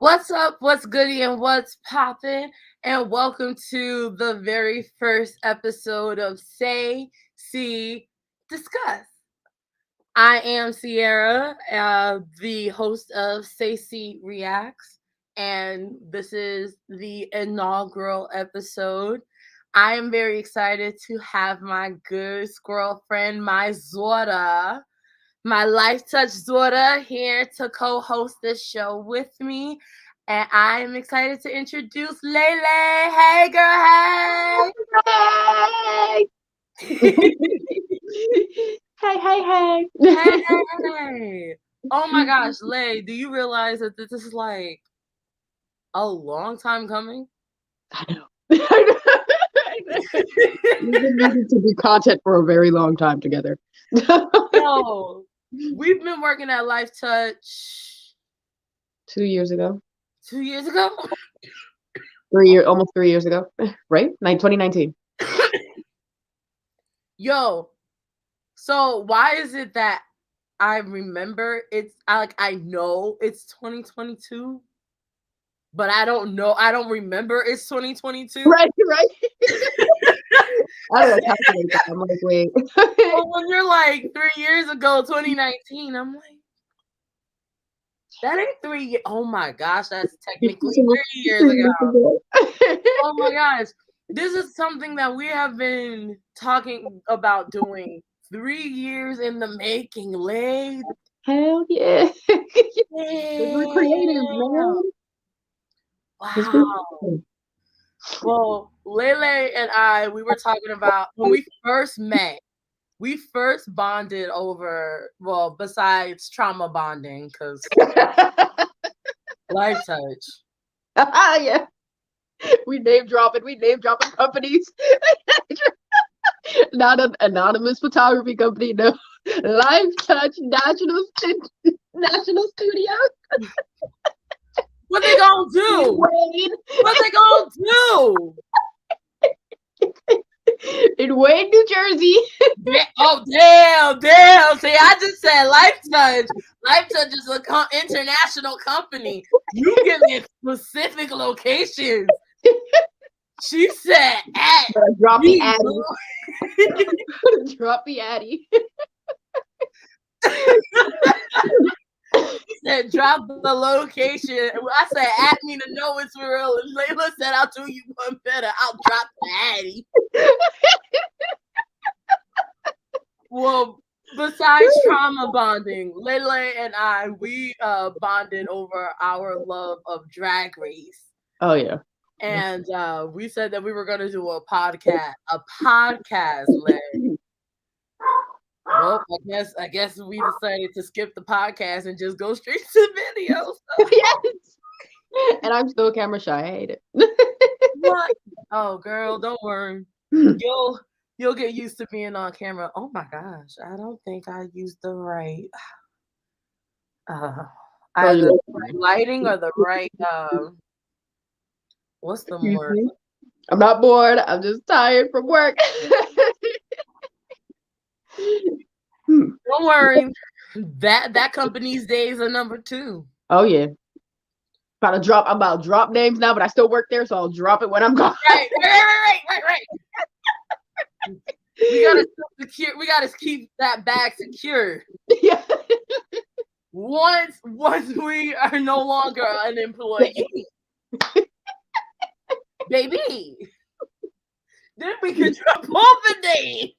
What's up? What's goody and what's poppin'? And welcome to the very first episode of Sey-Sii Discuss. I am Cierra, the host of Sey-Sii Reacts, and this is the inaugural episode. I am very excited to have my good squirrel friend, my Zora, my life touch Zora, here to co-host this show with me. And I'm excited to introduce Layla. Hey, girl, Hey! hey. Hey! Hey. Oh my gosh, Lay, do you realize that this is like a long time coming? I know. We've been needing to do content for a very long time together. Yo, we've been working at Life Touch 2 years ago. 2 years ago? Almost 3 years ago, right? 2019. Yo, so why is it that I remember I know it's 2022, but I don't remember it's 2022. Right. I don't know calculate that. I'm like, wait. But when you're like 3 years ago, 2019, I'm like, that ain't 3 years. Oh my gosh, that's technically 3 years ago. Oh my gosh. This is something that we have been talking about doing 3 years in the making, Lay. Hell yeah. We're creative, man. Wow. Well, Lele and I, we were talking about when we first met. We first bonded over, well, besides trauma bonding, because Life Touch. Yeah. We name dropping companies. Not an anonymous photography company, no. Life Touch National Studio. What they gonna do? What they gonna do? In Wayne, New Jersey. Oh, damn. See, I just said Life Touch. Life Touch is an international company. You give me specific locations. She said at. Drop the Addy. Drop the Addy. She said drop the location. I said at me to know it's real. And Layla said I'll do you one better. I'll drop the Addy. Well, besides trauma bonding, Layla and I, we bonded over our love of Drag Race. Oh yeah. And we said that we were going to do a podcast, Lay. Well, I guess we decided to skip the podcast and just go straight to video. So. Yes. And I'm still camera shy. I hate it. What? Oh, girl, don't worry. You'll get used to being on camera. Oh my gosh, I don't think I used the right either the right lighting or the right what's the word? I'm not bored. I'm just tired from work. Don't worry. That company's days are number 2. Oh yeah. I'm about to drop names now, but I still work there, so I'll drop it when I'm gone. Right. We gotta keep that bag secure. Yeah. Once we are no longer an employee. Baby. Then we can drop all the names.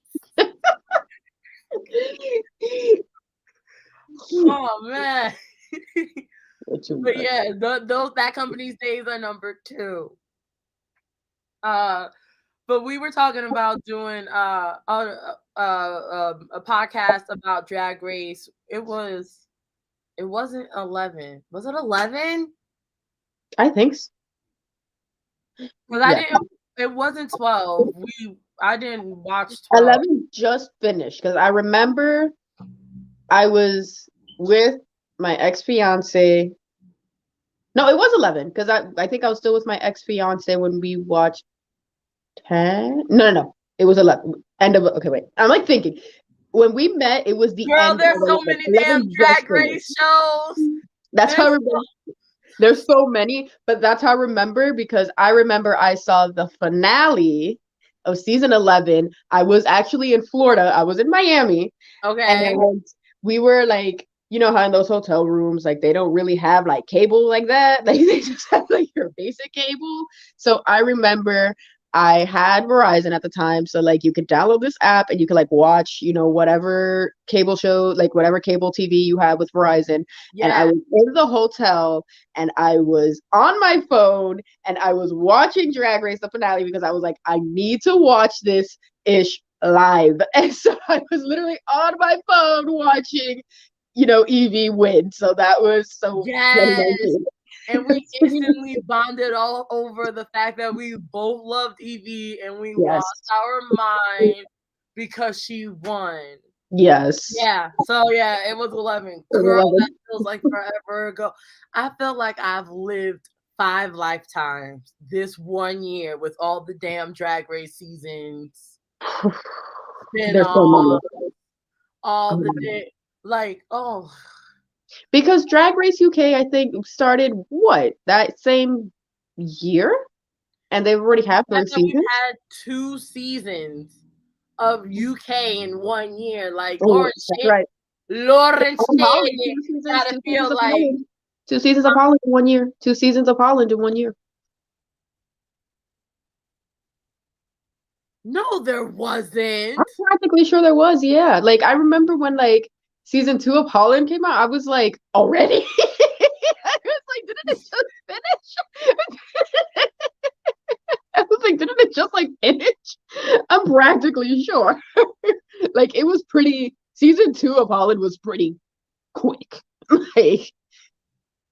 Oh man. But yeah, that company's days are number 2. But we were talking about doing a podcast about Drag Race. It wasn't 11. Was it 11? I think so. Because it wasn't 12. I didn't watch 12. 11 just finished because I remember I was with my ex-fiance. No, it was 11 because I think I was still with my ex-fiance when we watched 10. No. It was 11. Okay, wait. I'm like thinking. When we met, it was the Girl, end. there's so many damn Drag Race shows. That's how I remember. There's so many, but that's how I remember, because I remember I saw the finale of season 11. I was actually in Florida. I was in Miami, Okay. and we were like, you know how in those hotel rooms, like they don't really have like cable like that. Like they just have like your basic cable. So I remember I had Verizon at the time. So like you could download this app and you could like watch, whatever cable show, like whatever cable TV you have with Verizon. And I Yeah. was in the hotel and I was on my phone and I was watching Drag Race the finale because I was like, I need to watch this ish live. And so I was literally on my phone watching, Evie win. So that was so Yes. 2019. And we instantly bonded all over the fact that we both loved Evie and we Yes. lost our mind because she won. Yes. Yeah. So yeah, it was 11. Girl, that feels like forever ago. I feel like I've lived 5 lifetimes this one year with all the damn Drag Race seasons. There's so many. All the Because Drag Race UK, I think, started that same year? And they've already had 3 we've seasons? had 2 seasons of UK in 1 year. Like Oh, that's right. Lauren Holland, Shea 2 seasons, gotta 2 seasons feel of like Holland. 2 seasons of Holland in 1 year. 2 seasons of Holland in 1 year. no, there wasn't. I'm practically sure there was, yeah. Like I remember when like season 2 of Holland came out, I was like, already? I was like, didn't it just finish? I was like, didn't it just like finish? I'm practically sure. Like it was pretty. Season 2 of Holland was pretty quick.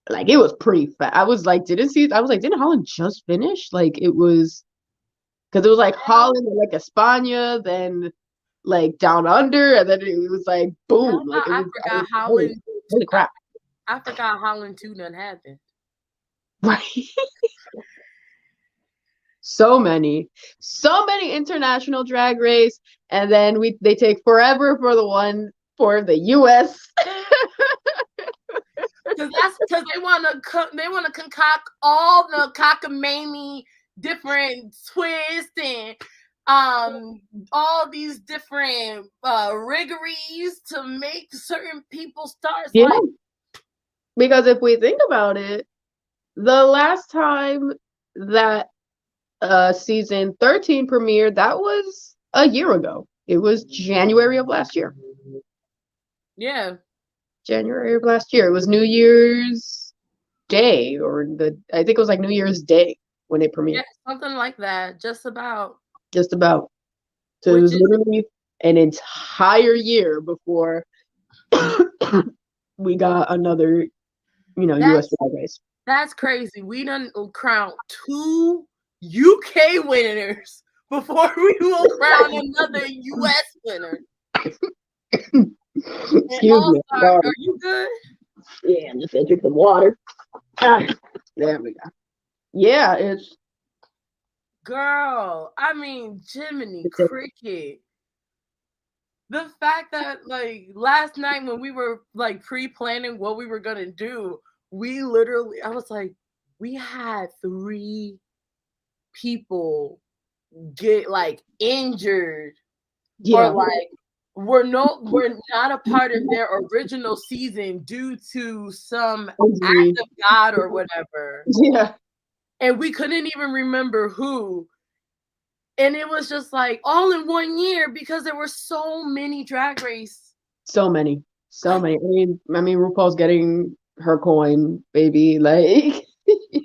like it was pretty fast. I was like, didn't Holland just finish? Like it was, because it was like Holland and like España, then like down under, and then it was like boom. Like it I was, forgot holy, holy crap. I forgot Holland 2 done happened. Right. So many international drag race, and then they take forever for the one for the US. Because they want to concoct all the cockamamie different twists and all these different riggeries to make certain people start. Yeah. Like, because if we think about it, the last time that season 13 premiered, that was a year ago. It was January of last year. Yeah. January of last year. It was New Year's Day, I think it was like New Year's Day when it premiered. Yeah, something like that. Just about. So it was literally an entire year before we got another, US Drag Race. That's crazy. We done crowned 2 UK winners before we will crown another US winner. Excuse me. Are you good? Yeah, I'm just gonna drink some water. There we go. Yeah, it's. Girl, I mean, Jiminy Cricket. The fact that like last night when we were like pre-planning what we were gonna do, I was like, we had 3 people get like injured, or like we're not a part of their original season due to some act of God or whatever. Yeah. And we couldn't even remember who. And it was just like all in 1 year because there were so many Drag Race. So many. I mean, RuPaul's getting her coin, baby. Like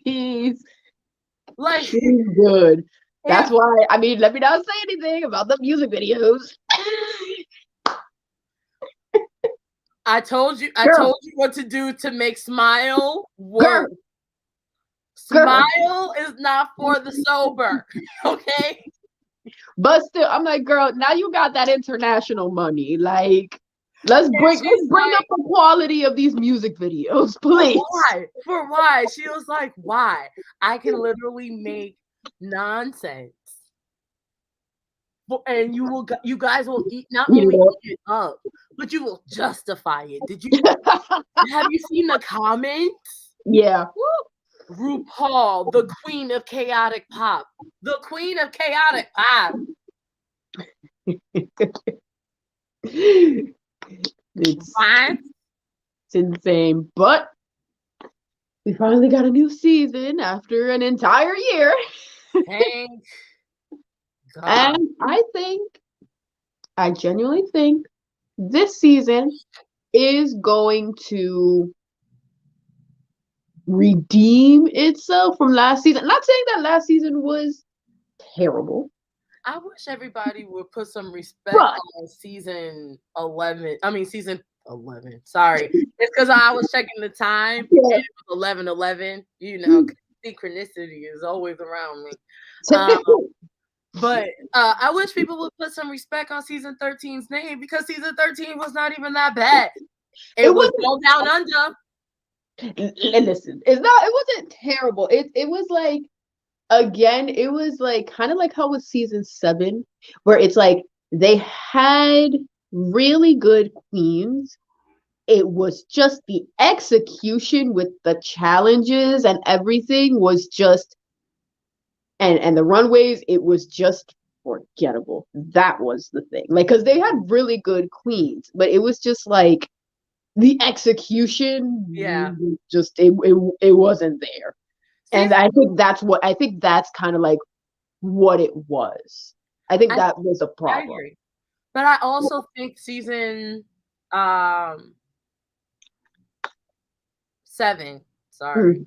she's good. That's why. I mean, let me not say anything about the music videos. I told you what to do to make Smile work. Smile is not for the sober, okay? But still, I'm like, girl, now you got that international money. Like, let's bring up the quality of these music videos, please. For why? She was like, why? I can literally make nonsense. And you guys will not only eat it up, but you will justify it. Have you seen the comments? Yeah. RuPaul, the queen of chaotic pop. The queen of chaotic pop. It's What? it's insane. But we finally got a new season after an entire year. Thank God. And I genuinely think this season is going to redeem itself from last season. I'm not saying that last season was terrible, I wish everybody would put some respect but on season 11. I mean, season 11. Sorry. It's because I was checking the time and yeah. it was 11:11. You know, synchronicity is always around me. Um, but I wish people would put some respect on season 13's name because season 13 was not even that bad. It was Go Down Under. Listen, it wasn't terrible. It was like, again, it was like kind of like how with season 7, where it's like they had really good queens. It was just the execution with the challenges and everything was just, and the runways, it was just forgettable. That was the thing. Like, because they had really good queens, but it was just like the Yeah. execution just it wasn't there. And I think that's kind of like what it was. I think that was a I problem. agree. But I also think season 7, sorry.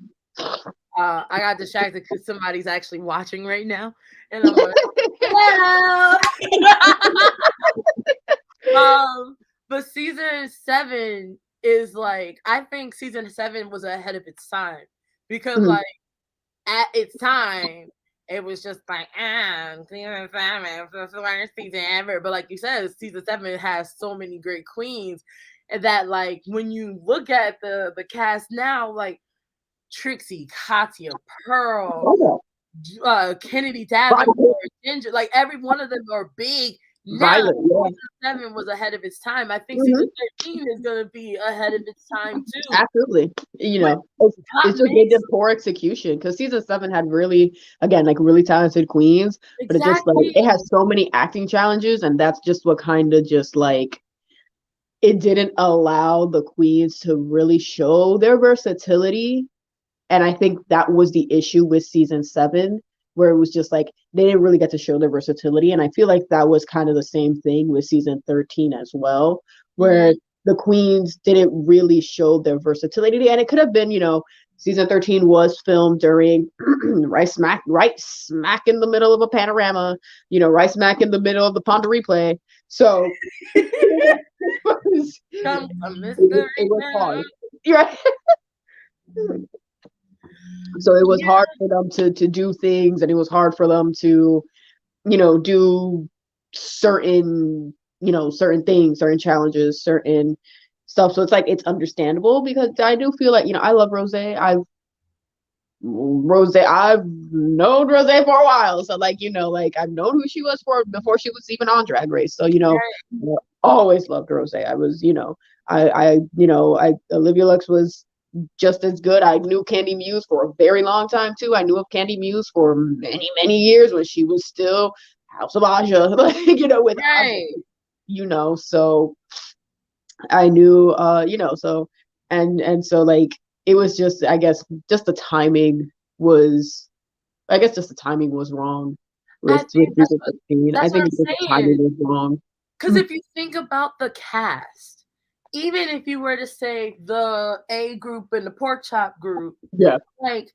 I got distracted because somebody's actually watching right now. And I'm like, hello. But season 7 is like, I think season 7 was ahead of its time. Because like at its time, it was just like, season 7 is the worst season ever. But like you said, season 7 has so many great queens. And that like when you look at the cast now, like Trixie, Katya, Pearl, Kennedy Davenport, Ginger, like every one of them are big now. Violet, yeah. Season 7 was ahead of its time. I think season 13 is going to be ahead of its time too. Absolutely. You know, it's just they did poor execution because season 7 had really, again, like really talented queens, but it just like it has so many acting challenges, and that's just what kind of just like it didn't allow the queens to really show their versatility. And I think that was the issue with season 7, where it was just like they didn't really get to show their versatility. And I feel like that was kind of the same thing with season 13 as well, where the queens didn't really show their versatility. And it could have been, you know, season 13 was filmed during right smack in the middle of a panorama, you know, right smack in the middle of the Ponda replay. So it was hard. Right. So it was hard for them to do things, and it was hard for them to, you know, do certain, you know, certain things, certain challenges, certain stuff. So it's like it's understandable because I do feel like, you know, I love Rosé. I've known Rosé for a while. So like, you know, like I've known who she was for before she was even on Drag Race. So, you know, always loved Rosé. I was, you know, Olivia Lux was just as good. I knew Candy Muse for a very long time too. I knew of Candy Muse for many, many years when she was still House of Aja, like, you know, with Aja, you know, so I knew, you know, so, and so like, it was just, I guess, just the timing was, wrong with season 15. I think the timing was wrong. Because if you think about the cast, even if you were to say the A group and the pork chop group, like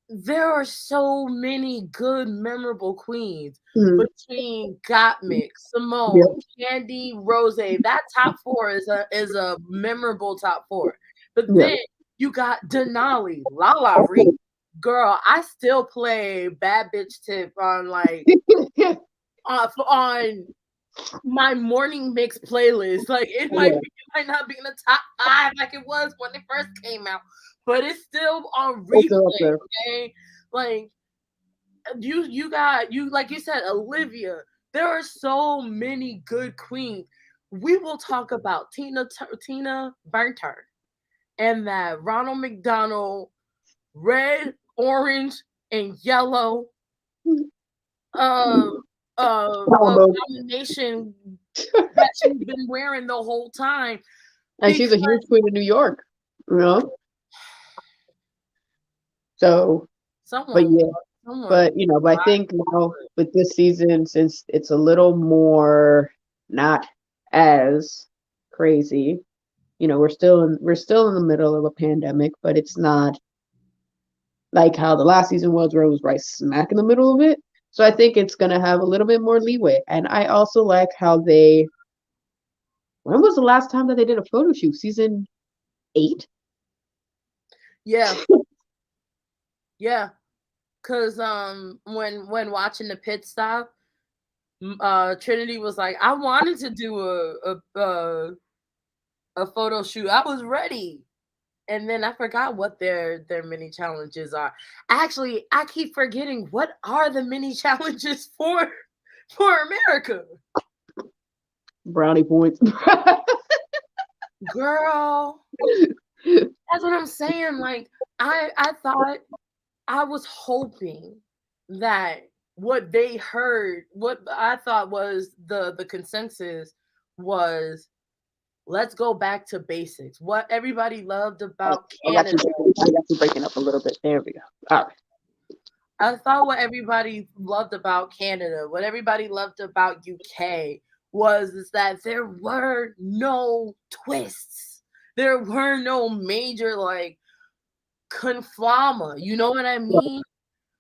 there are so many good, memorable queens between Gottmik, Simone, Candy, Rosé. That top 4 is a memorable top 4. But then you got Denali, Lala Reed. Girl, I still play Bad Bitch Tip on like on my morning mix playlist. Like it might not be in the top 5 like it was when it first came out, but it's still on replay. Okay, like you got like you said, Olivia. There are so many good queens. We will talk about Tina Burntern and that Ronald McDonald red orange and yellow Combo. combination that she's been wearing the whole time. And she's a huge queen in New York, you know? So, but yeah. But I think now with this season, since it's a little more not as crazy, we're still in the middle of a pandemic, but it's not like how the last season was, where it was right smack in the middle of it. So I think it's gonna have a little bit more leeway. And I also like how when was the last time that they did a photo shoot? Season 8? Yeah. Yeah. Cause when watching the pit stop, Trinity was like, I wanted to do a photo shoot. I was ready. And then I forgot what their mini challenges are. Actually, I keep forgetting, what are the mini challenges for America? Brownie points. Girl, that's what I'm saying. Like, I thought, I was hoping that what they heard, what I thought was the consensus was, let's go back to basics. What everybody loved about Canada. I got you breaking up a little bit. There we go. All right. I thought what everybody loved about Canada, what everybody loved about UK is that there were no twists. There were no major like conflama. You know what I mean?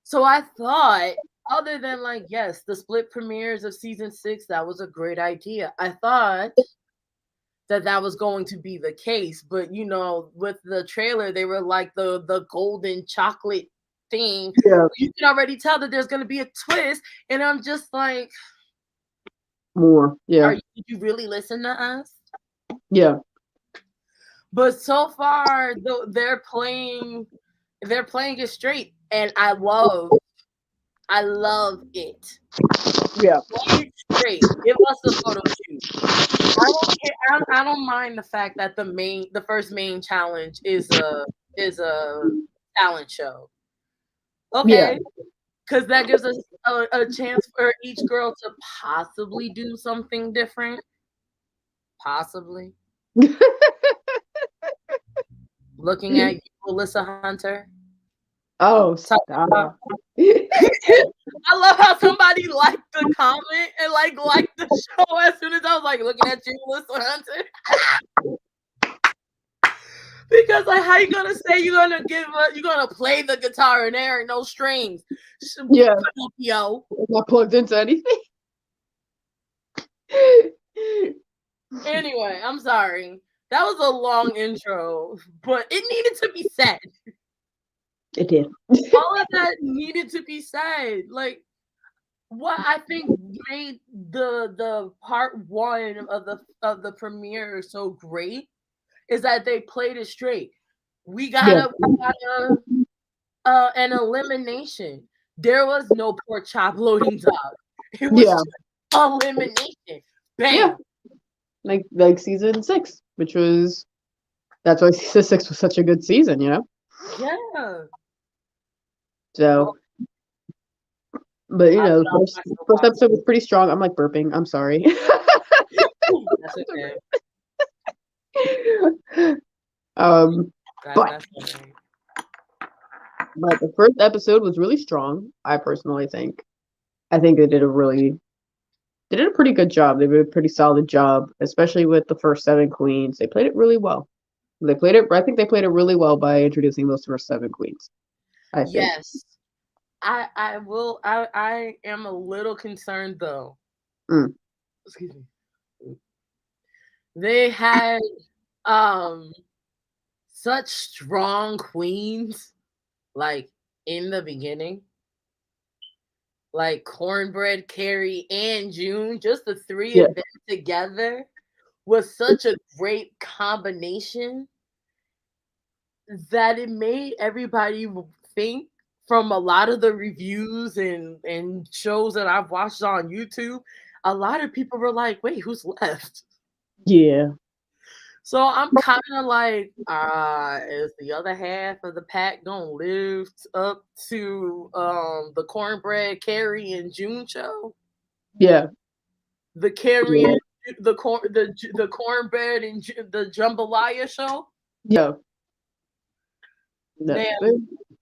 So I thought, other than like, yes, the split premieres of season 6, that was a great idea. I thought that was going to be the case, but with the trailer, they were like the golden chocolate thing. Yeah. You can already tell that there's going to be a twist, and I'm just like, more. Yeah. Did you really listen to us? Yeah. But so far, they're playing it straight, and I love it. Yeah. Play it straight. Give us a photo shoot. I don't care. I don't mind the fact that the first main challenge is a talent show. Okay, because that gives us a chance for each girl to possibly do something different. Possibly. Looking at you, Alyssa Hunter. Oh, stop. I love how somebody liked the comment and liked the show as soon as I was like, looking at you, Alyssa Hunter. Because like, how you gonna say you're gonna play the guitar and there ain't no strings? Yeah, yo, it's not plugged into anything. Anyway, I'm sorry. That was a long intro, but it needed to be said. It did. All of that needed to be said. Like, what I think made the part 1 of the premiere so great is that they played it straight. We got an elimination. There was no pork chop loading dog. It was just elimination. Bang. Yeah. Like season 6, which was, that's why season 6 was such a good season, Yeah. So, but first episode was pretty strong. I'm like burping. I'm sorry. That's okay. But the first episode was really strong. I personally think. I think they did a pretty good job. They did a pretty solid job, especially with the first 7 queens. They played it really well. I think they played it really well by introducing those first 7 queens. I think. Yes. I will. I am a little concerned though. Excuse me. They had such strong queens, like in the beginning, like Kornbread, Carrie, and June. Just the 3 of them together was such a great combination that it made everybody think. From a lot of the reviews and shows that I've watched on YouTube, a lot of people were like, wait, who's left? Yeah. So I'm kind of like, is the other half of the pack gonna live up to the Cornbread Carrie and June show? Yeah. The Carrie Yeah. and the Cornbread and the Jambalaya show? Yeah. Man, No.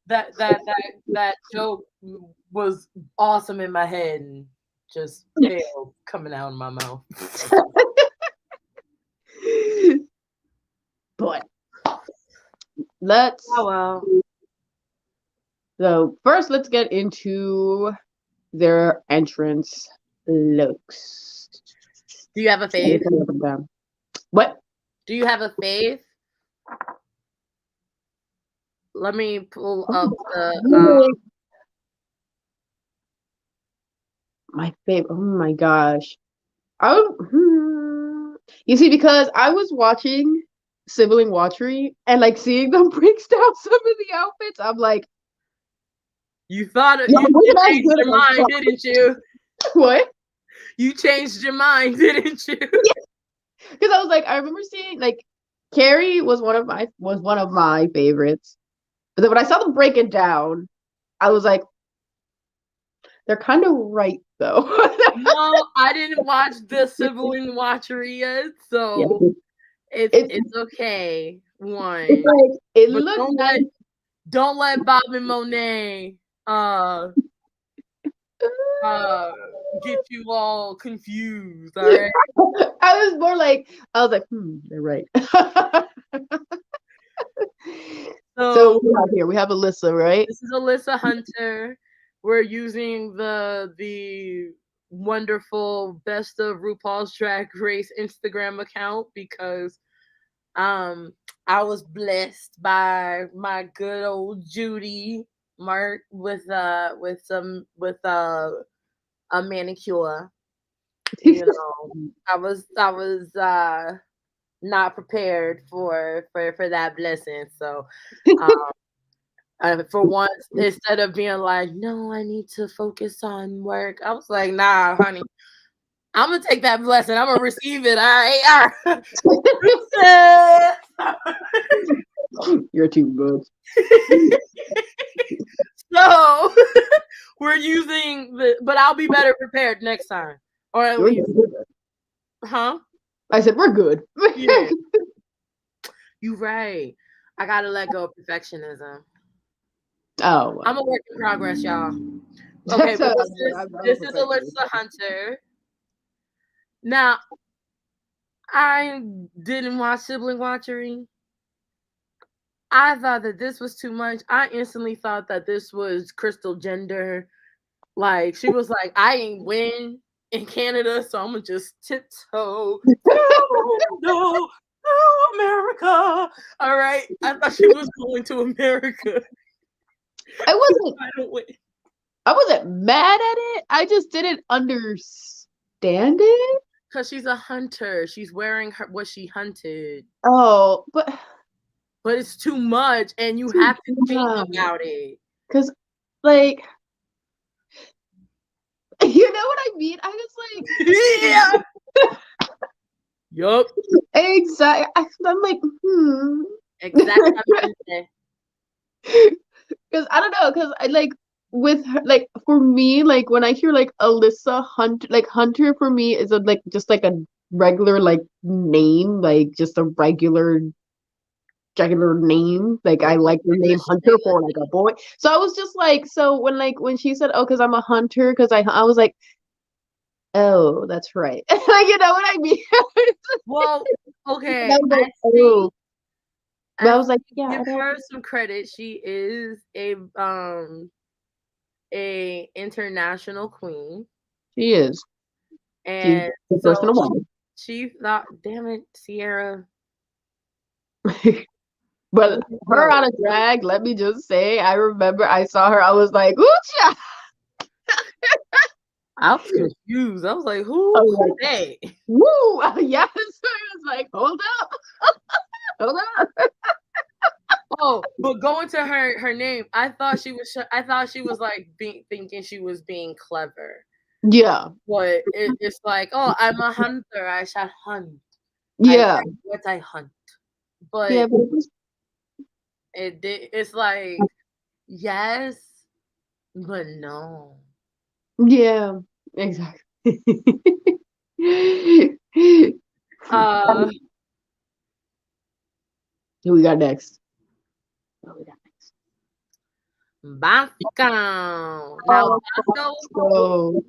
that joke was awesome in my head and just failed coming out of my mouth. But let's. Oh well. So first, let's get into their entrance looks. Do you have a faith? What? Do you have a faith? Let me pull up the. My favorite. Oh my gosh. You see, because I was watching Sibling Watchery and like seeing them break down some of the outfits, I'm like, You thought yeah, you changed your mind, didn't you? What? You changed your mind, didn't you? Because I was like, I remember seeing like Carrie was one of my favorites. But then when I saw them break it down, I was like, they're kind of right though. No, I didn't watch the Sibling Watchery yet, so Yeah. it's okay. One, it's like it but looks nice. don't let Bob and Monet get you all confused. All right. I was more like, I was like, they're right. So what we have here, we have Alyssa, right? This is Alyssa Hunter. We're using the wonderful Best of RuPaul's Drag Race Instagram account because I was blessed by my good old Judy Mark with a manicure. You know, I was not prepared for that blessing. So for once, instead of being like, no, I need to focus on work, I was like, nah, honey, I'm gonna take that blessing. I'm gonna receive it. All right. You're too good. So we're using but I'll be better prepared next time, or at least, huh? I said we're good. Yeah. You right. I gotta let go of perfectionism. Oh, I'm a work in progress, y'all. Okay, but this is Alyssa Hunter. Now, I didn't watch Sibling Watchery. I thought that this was too much. I instantly thought that this was Crystal Gender. Like, she was like, I ain't win in Canada, so I'm gonna just tiptoe. No, America. All right. I thought she was going to America. I wasn't mad at it. I just didn't understand it. Because she's a hunter. She's wearing what she hunted. Oh, but it's too much, and you have to think about it. Because, like, you know what I mean? I was like, yeah. Yup. Exactly. I'm like, Exactly. Because I don't know, because I like with her, like for me, like when I hear like Alyssa Hunter, like Hunter for me is like just like a regular like name, like just a regular name. Like I like the name Hunter for like a boy. So I was just like, so when she said, oh, because I'm a hunter, because I was like, oh, that's right. Like, you know what I mean? Well, okay. I was like, yeah. Give her some credit. She is a international queen. She is. And she's the first in a while. She thought, damn it, Cierra. But her on a drag, let me just say, I remember I saw her, I was like, ooh, I was confused. I was like, who was that? Woo! Yes. I was like, hold up. Hold up. Oh, but going to her name, I thought she was like thinking she was being clever. Yeah. But it's like, oh, I'm a hunter. I shall hunt. Yeah. Anti-hunt, but Yeah, but it was, it's like yes, but no. yeah, exactly. Uh, Who we got next? What we got next? Bosco. Now Oh, so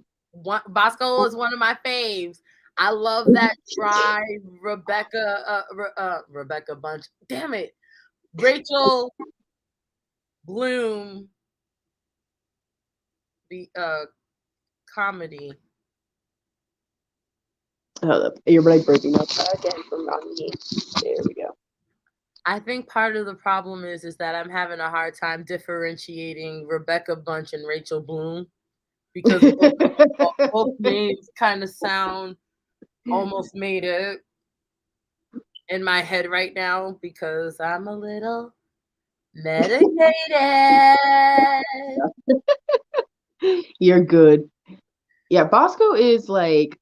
Bosco is one of my faves. I love that dry Rebecca Bunch. Damn it, Rachel Bloom. The comedy. hold up. You're like breaking up again from on me. There we go. I think part of the problem is that I'm having a hard time differentiating Rebecca Bunch and Rachel Bloom because both names kind of sound almost made up in my head right now because I'm a little medicated. You're good. Yeah, Bosco is like,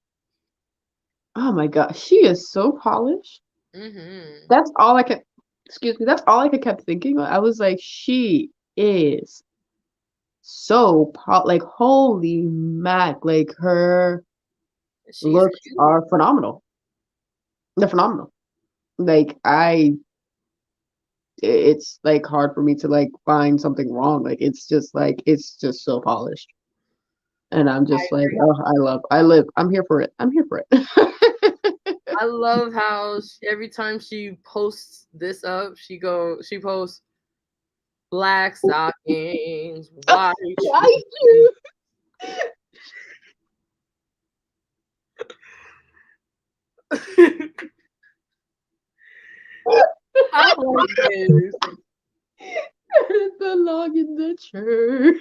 oh my God, she is so polished. Mm-hmm. That's all I kept, excuse me, that's all I could kept thinking. I was like, she is so like holy mac, like her She's looks cute. are phenomenal. They're phenomenal. Like it's like hard for me to like find something wrong. Like it's just so polished. And I'm I just like, agree. oh, I'm here for it. I'm here for it. I love how every time she posts this up, she posts black stockings, white Why shoes. you? I like this. Belong in the church.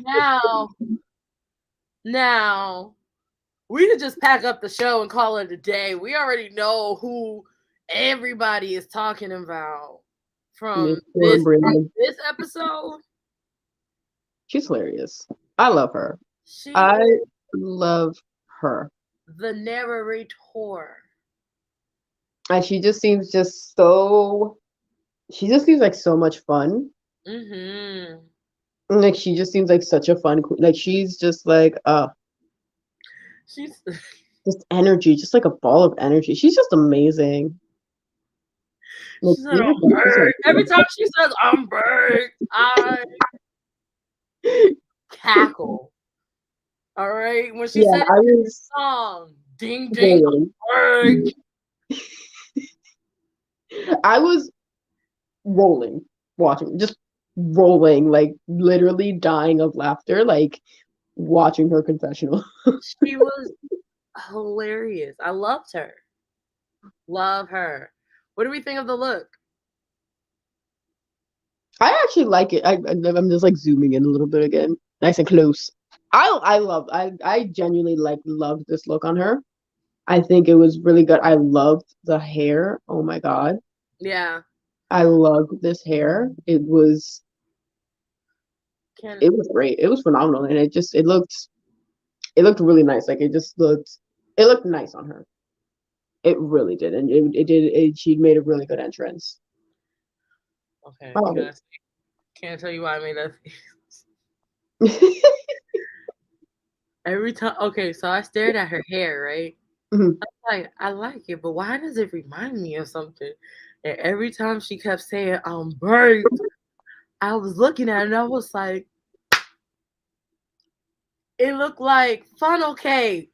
Now, now we could just pack up the show and call it a day. We already know who everybody is talking about Miss from Kornbread. this episode. She's hilarious. I love her. She I is love her. the narrator. And she just seems just so she just seems like so much fun. Mm-hmm. And, like she just seems like such a fun like she's just like She's just energy, just like a ball of energy. She's just amazing. Like she said even I'm burnt. Every time she says I'm burnt, I cackle. All right. When she yeah, said it I in the was song, ding ding, rolling. burnt. I was rolling, watching, just rolling, like literally dying of laughter, like watching her confessional. She was hilarious. I loved her. Love her. What do we think of the look? I actually like it. I'm just like zooming in a little bit again, nice and close. I genuinely like loved this look on her. I think it was really good. I loved the hair. Oh my God. Yeah. I loved this hair. Can It was great. It was phenomenal. And it looked really nice. Like it looked nice on her. It really did. And she made a really good entrance. okay. I love Can't tell you why I made that. it. Every time. Okay, so I stared at her hair, right? Mhm. I like it, but why does it remind me of something? And every time she kept saying I'm burnt, I was looking at it and I was like, it looked like funnel cake.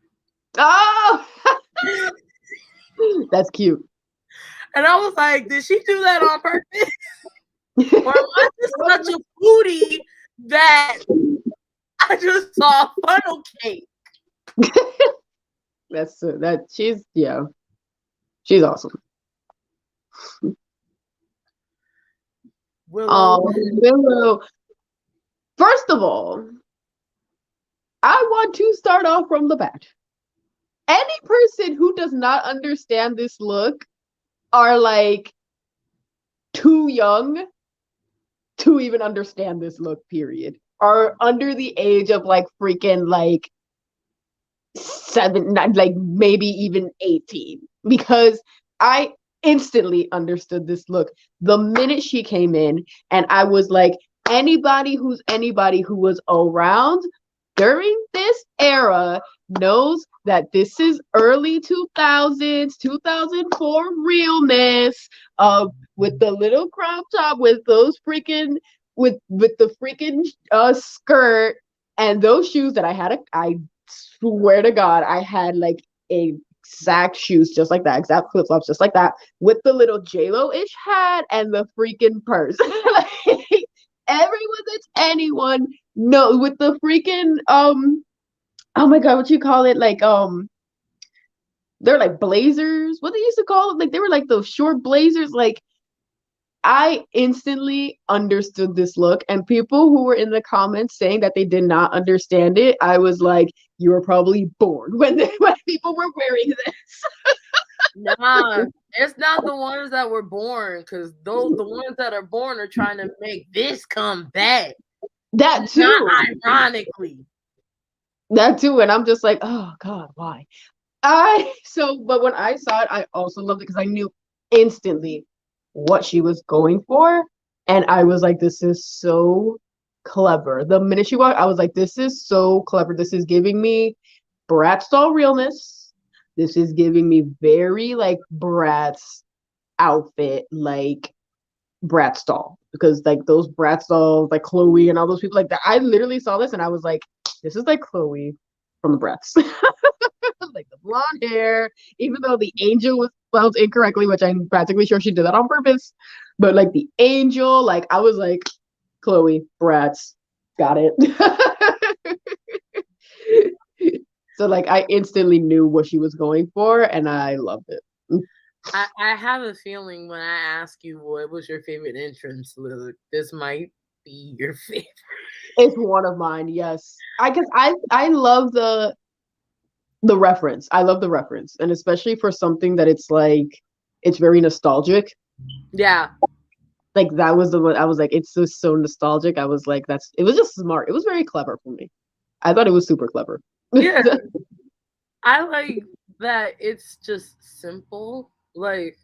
Oh, that's cute. And I was like, did she do that on purpose? Or am I just such a foodie that I just saw funnel cake? she's awesome. Willow. Willow. First of all, I want to start off from the bat. Any person who does not understand this look are like too young to even understand this look, period. are under the age of like freaking like 7, like maybe even 18, because I instantly understood this look the minute she came in, and I was like, anybody who was around during this era knows that this is early 2000s, 2004 realness, with the little crop top, with those freaking with the freaking skirt and those shoes that I swear to God, I had like exact shoes just like that, exact flip flops just like that, with the little J-Lo ish hat and the freaking purse. Like, everyone that's anyone no with the freaking oh my God, what you call it? Like they're like blazers. What they used to call it? Like they were like those short blazers. Like I instantly understood this look, and people who were in the comments saying that they did not understand it, I was like, you were probably born when people were wearing this. Nah, it's not the ones that were born, because those the ones that are born are trying to make this come back. That too. Not ironically. That too. And I'm just like, oh God, why? But when I saw it, I also loved it because I knew instantly what she was going for. And I was like, this is so clever. The minute she walked, I was like, this is so clever. This is giving me Bratz doll realness. This is giving me very like Bratz outfit, like Bratz doll. Because like those Bratz dolls, like Chloe and all those people like that. I literally saw this and I was like, this is like Chloe from the Bratz. Like the blonde hair, even though the angel was spelled incorrectly, which I'm practically sure she did that on purpose. But like the angel, like I was like, Chloe, Bratz, got it. So like I instantly knew what she was going for, and I loved it. I have a feeling when I ask you what was your favorite entrance look, this might be your favorite. It's one of mine, yes. I guess I love the reference. I love the reference, and especially for something that it's like it's very nostalgic. Yeah. Like that was the one I was like, it's just so nostalgic. I was like, it was just smart. It was very clever for me. I thought it was super clever. Yeah. I like that it's just simple. Like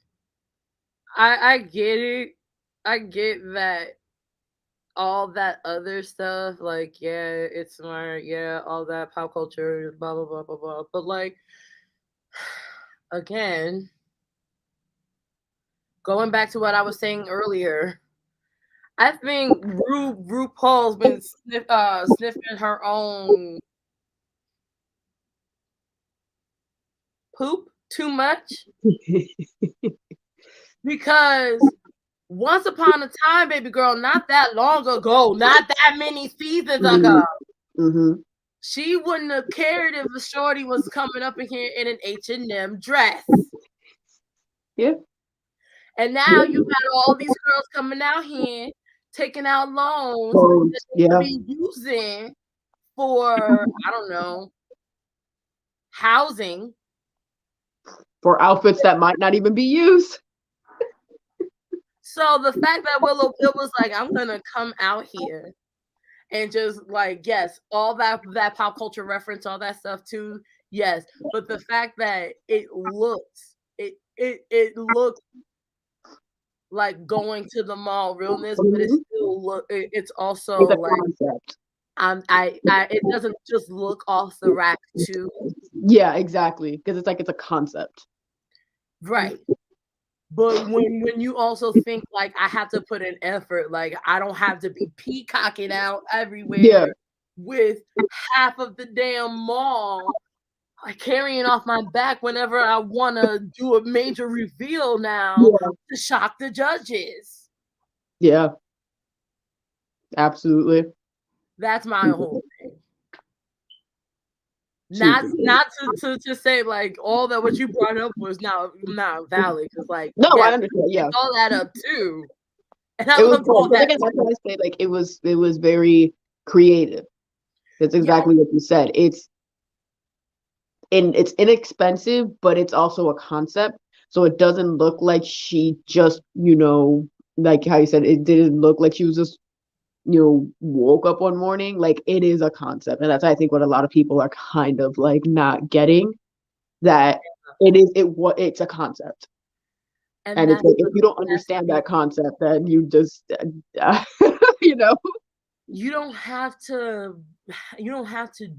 I get it. I get that all that other stuff, like, yeah, it's smart, yeah, all that pop culture, blah blah blah blah blah. But like again, going back to what I was saying earlier, I think RuPaul's been sniffing her own poop too much, because once upon a time, baby girl, not that long ago, not that many seasons ago, she wouldn't have cared if a shorty was coming up in here in an H&M dress. Yeah. And now you got all these girls coming out here taking out loans that they could be using for, I don't know, housing. For outfits that might not even be used. So the fact that Willow Pill was like, I'm gonna come out here and just like, yes, all that pop culture reference, all that stuff too, yes. But the fact that it looks like going to the mall realness, but it still it's also it's like concept. It doesn't just look off the rack too. Yeah, exactly. Because it's like it's a concept. Right. But when you also think like I have to put an effort, like I don't have to be peacocking out everywhere with half of the damn mall like carrying off my back whenever I want to do a major reveal now to shock the judges. Yeah. Absolutely. That's my whole thing. Not to say like all that what you brought up was not valid, because like I understand. Yeah, all that up too. And I it was love all that. That's why I say like it was very creative. That's exactly what you said. It's inexpensive, but it's also a concept. So it doesn't look like she just, like how you said, it didn't look like she was just woke up one morning. Like it is a concept. And that's I think what a lot of people are kind of like not getting, that it's a concept. And And it's that's like if the you don't best understand thing. that concept, then you just you know. You don't have to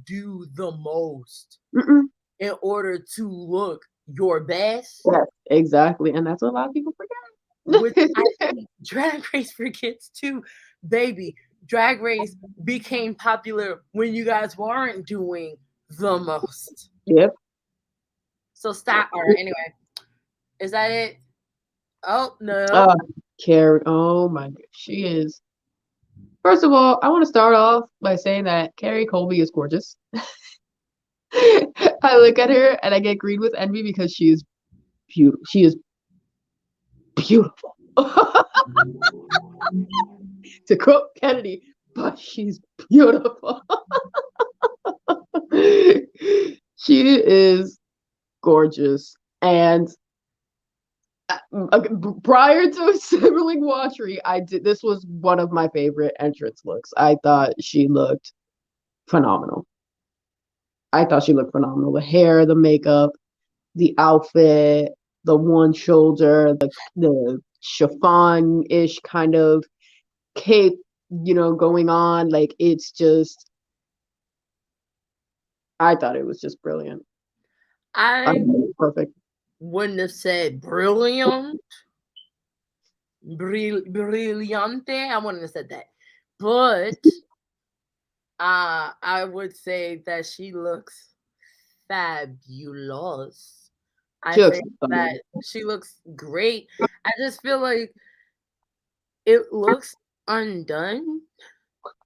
do the most Mm-mm. in order to look your best, Yes, exactly. And that's what a lot of people which forget. I think Drag Race forgets too. Baby, Drag Race became popular when you guys weren't doing the most. Yep. So stop. All right, anyway. Is that it? Oh, no. Uh, Carrie, oh my God, she is. First of all, I want to start off by saying that Carrie Colby is gorgeous. I look at her and I get green with envy because she is beautiful. She is beautiful. To quote Kennedy, but she's beautiful. She is gorgeous. And prior to Sibling Watchery, this was one of my favorite entrance looks. I thought she looked phenomenal. I thought she looked phenomenal. The hair, the makeup, the outfit, the one shoulder, the chiffon-ish kind of cape, going on. Like it's just I thought it was just brilliant. I I thought it was perfect. wouldn't have said brilliant, brillante. I wouldn't have said that. But I would say that she looks fabulous. I She looks think that stunning. she looks great. I just feel like it looks undone.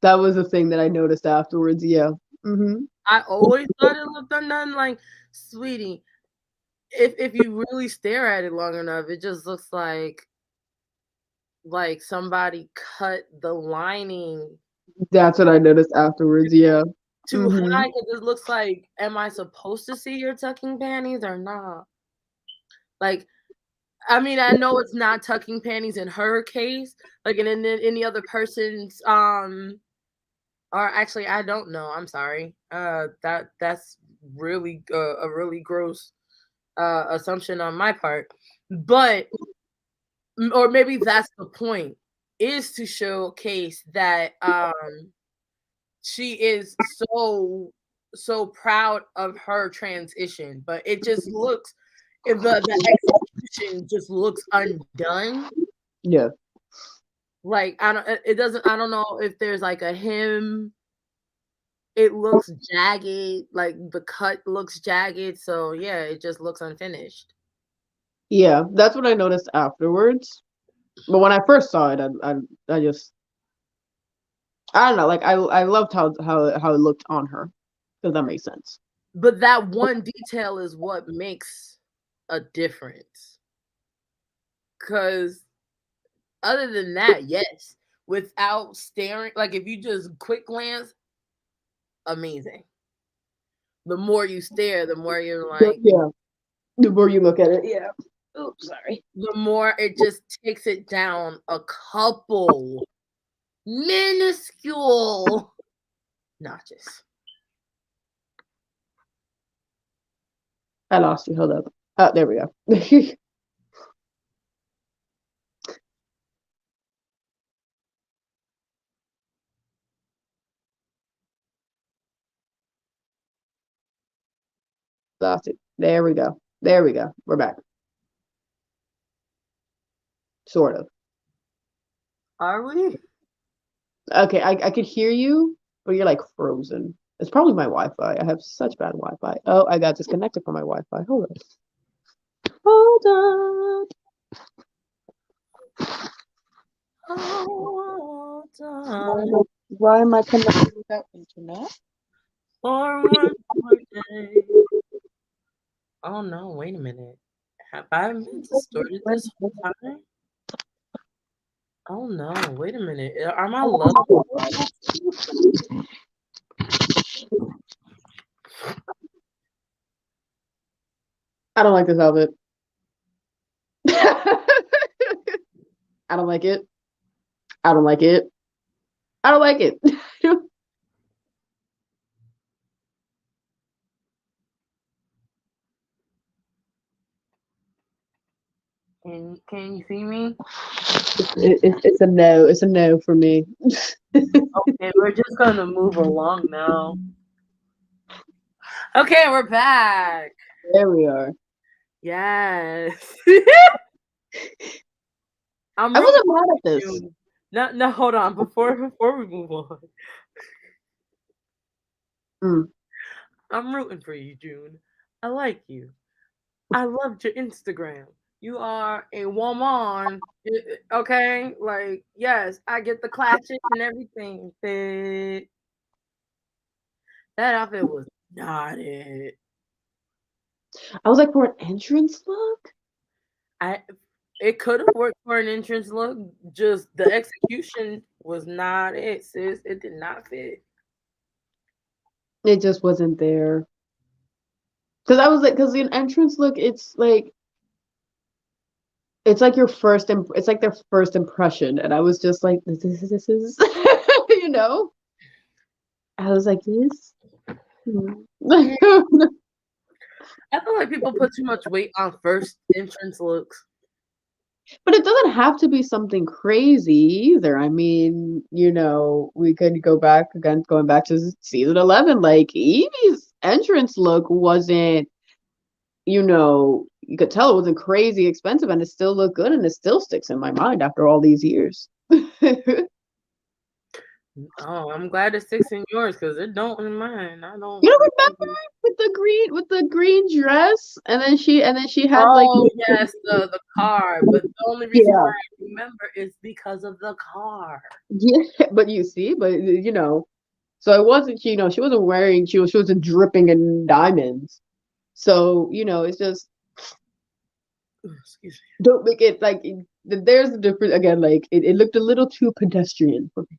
That was the thing that I noticed afterwards. Yeah. Hmm. I always thought it looked undone. Like, sweetie, if you really stare at it long enough, it just looks like somebody cut the lining That's what I noticed afterwards. Yeah. too Hmm. high because it looks like, am I supposed to see your tucking panties or not? Like, I mean, I know it's not tucking panties in her case, like in any other person's or actually I don't know. I'm sorry. That's really a really gross assumption on my part. But or maybe that's the point, is to showcase that she is so proud of her transition, but it just looks, if the execution just looks undone. Yeah. Like I don't it doesn't I don't know if there's like a hem. It looks jagged, like the cut looks jagged, so yeah, it just looks unfinished. Yeah. That's what I noticed afterwards. But when I first saw it, I just I don't know. Like I loved how it looked on her. If that makes sense. But that one detail is what makes a difference. Cause other than that, yes, without staring, like if you just quick glance, amazing. The more you stare, the more you're like, Yeah. The more you look at it, yeah. Oh, sorry. the more it just takes it down a couple minuscule notches. I lost you. Hold up. Oh, there we go. Lost it. There we go. There we go. We're back. Sort of. Are we? Okay, I could hear you, but you're like frozen. It's probably my Wi-Fi. I have such bad Wi-Fi. Oh, I got disconnected from my Wi-Fi. Hold on. Hold on. Hold Why on am I, why am I connected without internet? for one more day. Oh no, wait a minute. Have I been distorted this whole time? Oh no, wait a minute. Are my levels horrible? I don't like this outfit. I don't like it. I don't like it. I don't like it. Can you see me? It's a no. It's a no for me. Okay, we're just gonna move along now. Okay, we're back. There we are. Yes. I'm I rooting wasn't mad at for this. you. No, no, hold on. Before we move on, Mm. I'm rooting for you, June. I like you. I loved your Instagram. You are a woman. Okay? Like, yes, I get the classic and everything. But that outfit was not it. I was like, for an entrance look? I it could have worked for an entrance look, just the execution was not it, sis. It did not fit. It just wasn't there. Because I was like, because the entrance look, it's like your first, it's like their first impression, and I was just like, this is, you know. I was like, this. Yeah, I feel like people put too much weight on first entrance looks. But it doesn't have to be something crazy either. I mean, we could go back again, going back to season 11. Like Evie's entrance look wasn't, you could tell it wasn't crazy expensive, and it still looked good, and it still sticks in my mind after all these years. Oh, I'm glad it sticks in yours because it don't in mine. I don't You don't remember really. with the green dress, and then she had like Oh yes, the car. But the only reason why yeah, I remember is because of the car. yeah. But you see, so it wasn't, she wasn't wearing, she wasn't dripping in diamonds. So, it's just Excuse don't make it like there's the difference again, like it looked a little too pedestrian for me.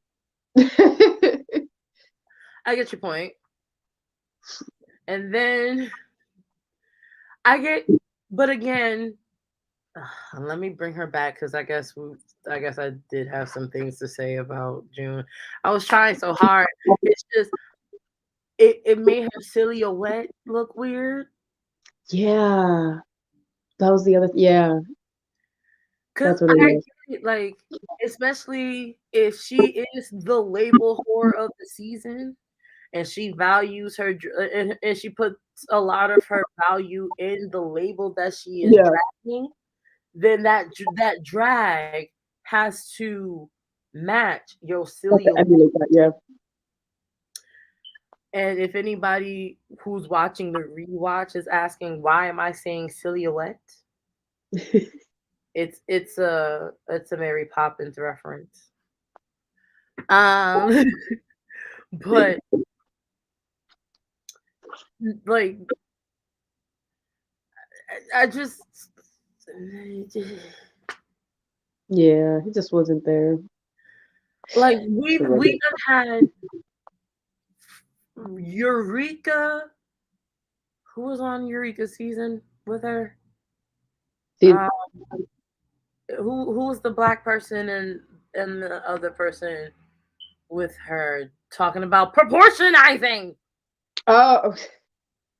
me. I get your point. And then I get, but again, let me bring her back because I guess I did have some things to say about June. I was trying so hard. It's just it made her silhouette look weird. Yeah, that was the other, yeah, Cause that's what it I was. get it, like especially if she is the label whore of the season and she values and she puts a lot of her value in the label that she is Yeah, dragging, then that drag has to match your have to silhouette. emulate that, yeah. And if anybody who's watching the rewatch is asking why am I saying silhouette, it's a Mary Poppins reference. Um, but like I just Yeah, he just wasn't there. like It we wasn't. done had Eureka. Who was on Eureka's season with her? See, Um, who was the black person and the other person with her talking about proportionizing? I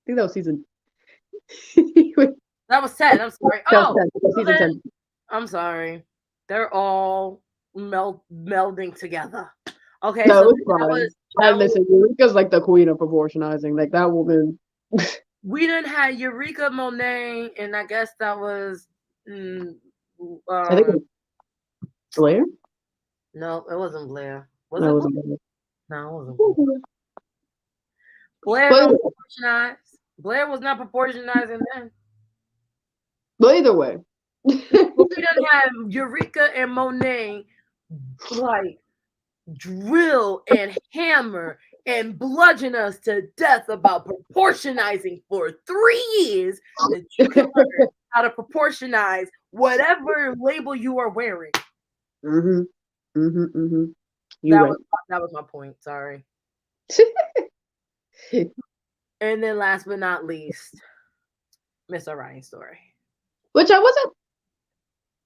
think that was season. that That was 10. I'm sorry. was Oh, 10. That was so season then 10. I'm sorry. They're all melding together. Okay, No, so it was that fine. was that was Listen, Eureka's like the queen of proportionizing. Like that woman. we didn't have Eureka Monet, and I guess that was mm, I think it um was Blair. no, it wasn't Blair. Was No, it it Blair? wasn't Blair. No, it wasn't Blair. Blair But, don't proportionize. Blair was not proportionizing then. but either way. But we done have Eureka and Monet like drill and hammer and bludgeon us to death about proportionizing for 3 years that you can learn how to proportionize whatever label you are wearing. Mm-hmm. Mm-hmm. Mm-hmm. You That right. was that was my point. Sorry. And then last but not least, Miss Orion's story. Which I wasn't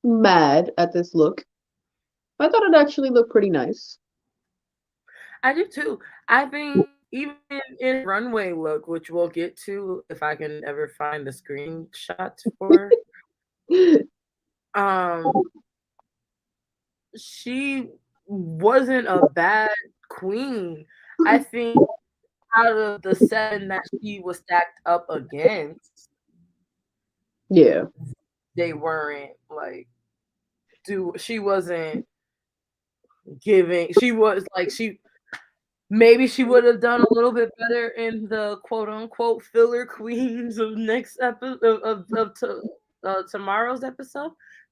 mad at this look. I thought it actually looked pretty nice. I do too. I think even in runway look, which we'll get to if I can ever find the screenshots for, um, she wasn't a bad queen. I think out of the seven that she was stacked up against, Yeah. they weren't like do she wasn't giving she was like she maybe she would have done a little bit better in the quote unquote filler queens of next episode of tomorrow's episode.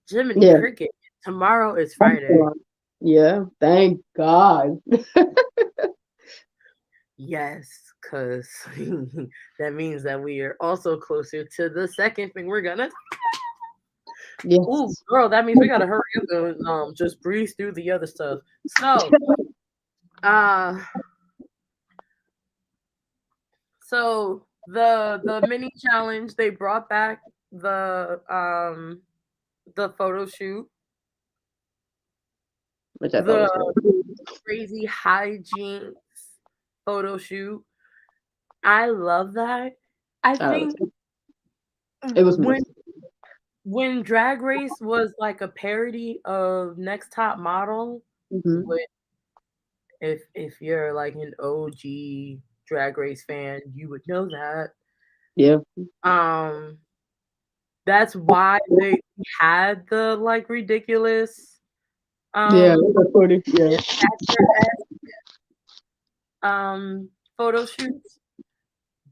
Jiminy Yeah. Cricket. Tomorrow is Friday. Yeah. Thank God. Yes, because that means that we are also closer to the second thing we're gonna. Oh, Yes. girl, that means we gotta hurry up and just breeze through the other stuff. So, uh, so the mini challenge, they brought back the photo shoot, Which I thought the was good. crazy hijinks photo shoot. I love that. I Oh, think it was when messy. when Drag Race was like a parody of Next Top Model, Hmm. which if you're like an OG Drag Race fan, you would know that. Yeah. Um, that's why they had the like ridiculous Yeah. um That's funny. Yeah. photo shoots,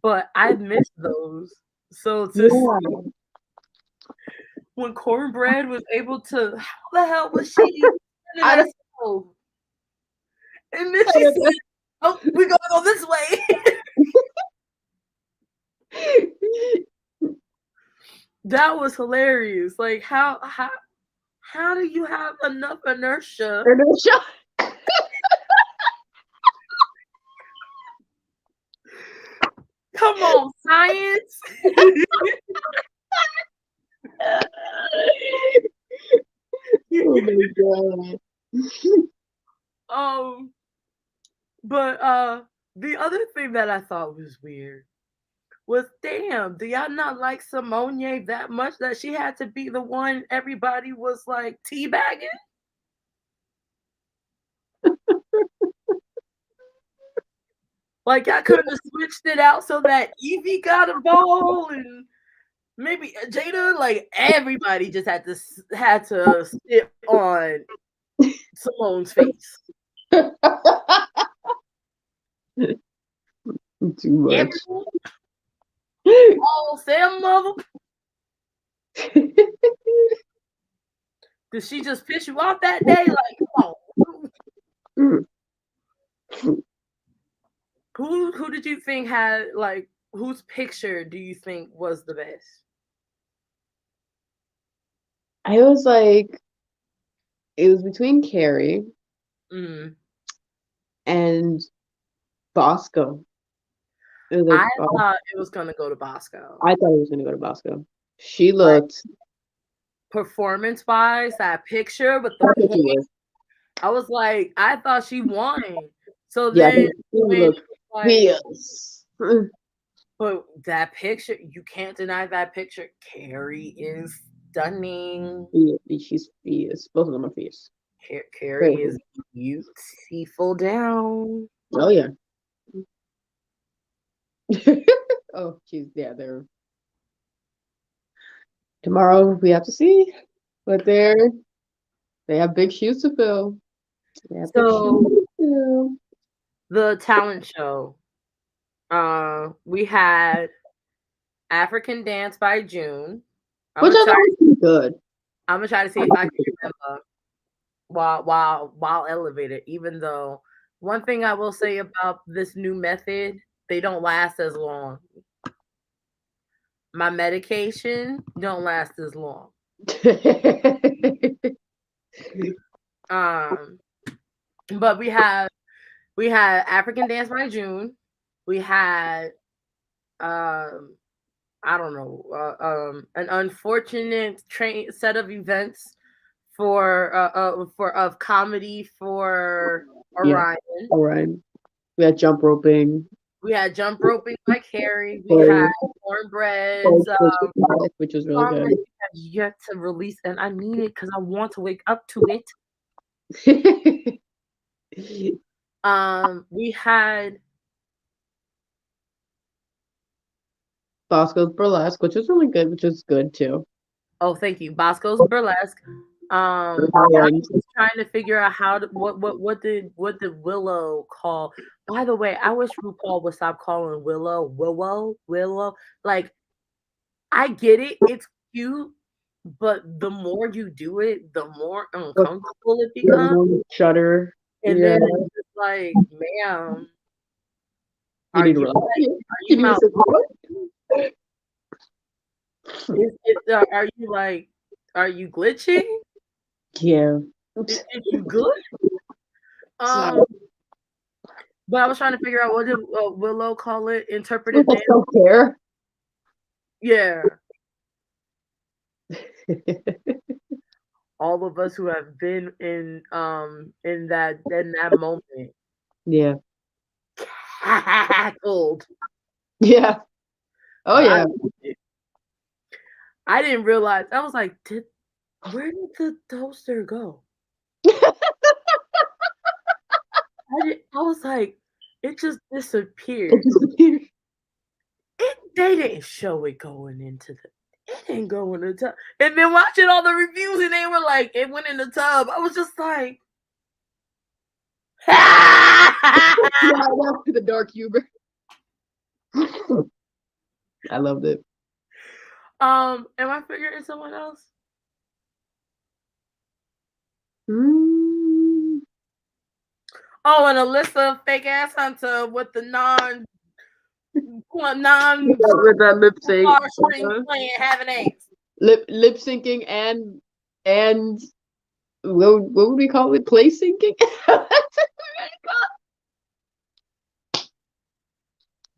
but I miss those. So to Yeah. when Cornbread was able to, how the hell was she in I that don't, stove? And then I she don't said, "Oh, we gotta go this way." That was hilarious. Like how do you have enough inertia? know. Come on, science. Oh my God. um, but the other thing that I thought was weird was, damn, do y'all not like Simone that much that she had to be the one everybody was like teabagging? Like I couldn't have switched it out so that Evie got a ball and maybe Jada. Like everybody just had to sit on Simone's face. Too much. Everyone, all seven of them. Did she just piss you off that day? Like, come on. Who did you think had like whose picture do you think was the best? I was like, it was between Carrie Mm. and Bosco. It was I like, thought it was gonna go to Bosco. I thought he was gonna go to Bosco. She Like looked. performance wise, that picture with the That's what she point, was. I was like, I thought she won. So Yeah, then she when it looked was like, fierce. but that picture, you can't deny that picture. Carrie is stunning. She's fierce. Both of them are fierce. Carrie Very is fierce. beautiful down. Oh yeah. Oh, she's they're tomorrow we have to see. But they have big shoes to fill. They have big shoes So to fill. the talent show, we had African Dance by June. I'm Which gonna I try. thought was pretty good. I'm gonna try to see I if thought I it can was pretty remember while elevated. Even though one thing I will say about this new method, they don't last as long. My medication don't last as long. good. Um, but we had African Dance by June. We had um I don't know, an unfortunate set of events for of comedy for Orion. All right. We had jump roping. We had jump roping by Carrie. We had Kornbread's which was really song good. that he has yet to release, and I need it because I want to wake up to it. We had Bosco's Burlesque, which was really good, which was good too. Oh, thank you. Bosco's Burlesque. I was trying to figure out what did Willow call. By the way, I wish RuPaul would stop calling Willow. Like, I get it, it's cute, but the more you do it, the more uncomfortable it becomes. Shudder. And then it's just like, ma'am, are you are you glitching? Yeah. Is you good? But I was trying to figure out what did Willow call it? Interpretive dance. Self-care. Yeah. All of us who have been in that moment. Yeah. Cackled. Yeah. Oh yeah. I didn't realize. I was like, where did the toaster go? I was like, it just disappeared. They didn't show it going into it didn't go in the tub. And then watching all the reviews and they were like, it went in the tub. I was just like, I love the dark humor. I loved it. Am I figuring someone else? Oh, and Alyssa fake ass Hunter with the with that lip sync playing having AIDS. Lip syncing and what would we call it? Play syncing?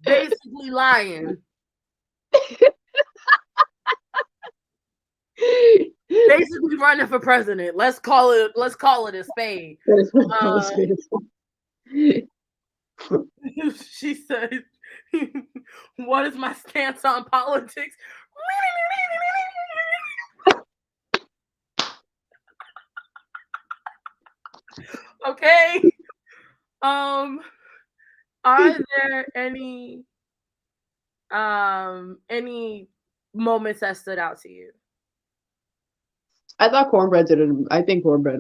Basically lying. Basically running for president. Let's call it a spade. She said, what is my stance on politics? Okay. Are there any moments that stood out to you? I thought Kornbread I think Kornbread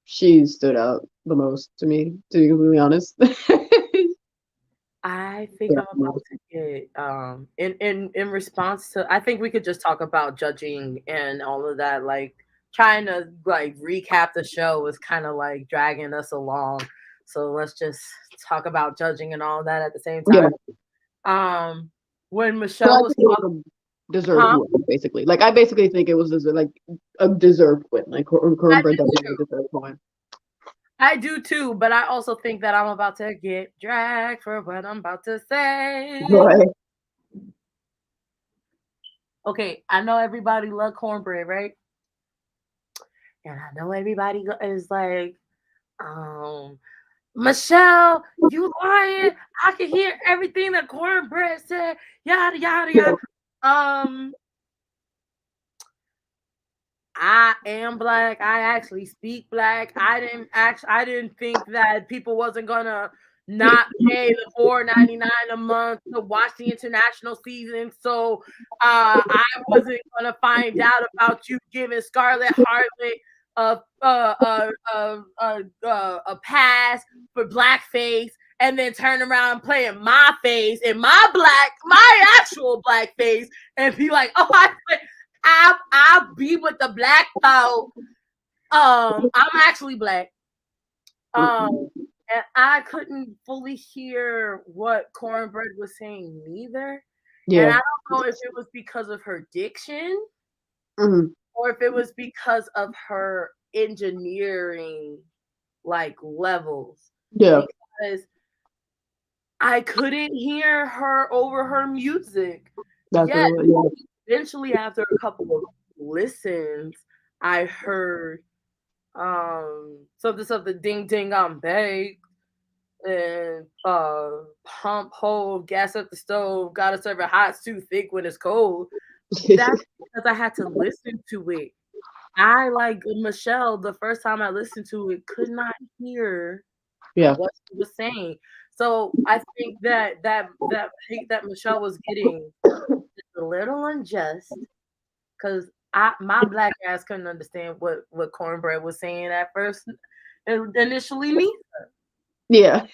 she stood out the most to me, to be completely honest. I think I'm about to get in response to, I think we could just talk about judging and all of that. Like, trying to like recap the show was kind of like dragging us along. So let's just talk about judging and all of that at the same time. Yeah. When Michelle was talking, deserved win, basically. Like, I basically think it was like a deserved win. Like Kornbread definitely deserved one. I do too, but I also think that I'm about to get dragged for what I'm about to say. Right. Okay, I know everybody loves Kornbread, right? And I know everybody is like, Michelle, you lying. I can hear everything that Kornbread said. Yada yada yada. I am Black. I actually speak Black. I didn't think that people wasn't gonna not pay the $4.99 a month to watch the international season. So I wasn't gonna find out about you giving Scarlett Harlot a pass for blackface, and then turn around and playing my face and my actual blackface, and be like, oh, I'll be with the Black folk. I'm actually Black. And I couldn't fully hear what Kornbread was saying neither. Yeah. And I don't know if it was because of her diction or if it was because of her engineering like levels. Yeah. Because I couldn't hear her over her music. Eventually, after a couple of listens, I heard Something ding ding I'm baked, and pump hold gas up the stove, gotta serve it hot, it's too thick when it's cold. That's because I had to listen to it. I, like Michelle, the first time I listened to it, could not hear Yeah. what she was saying. So I think that hate that Michelle was getting is a little unjust, because my black ass couldn't understand what Cornbread was saying at first initially me. Yeah.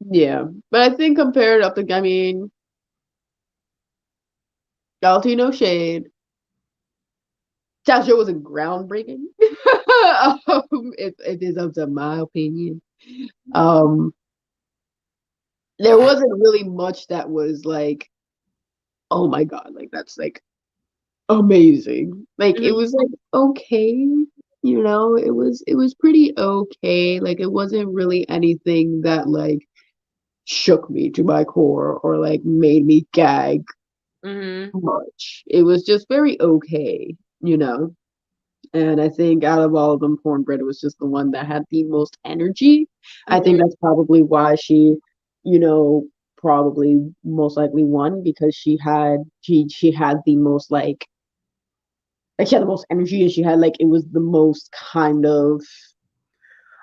Yeah. But I think compared up to, I mean, Galty no shade. That show wasn't groundbreaking. It is up to my opinion. Um, there wasn't really much that was like, oh my God, like that's like amazing. Like it Mhm. was like okay, it was pretty okay. Like it wasn't really anything that like shook me to my core or like made me gag Mhm. much. It was just very okay, you know. And I think out of all of them, Cornbread was just the one that had the most energy. I think Mhm. that's probably why she, you know, probably most likely won because she had the most like she had the most energy and she had like it was the most kind of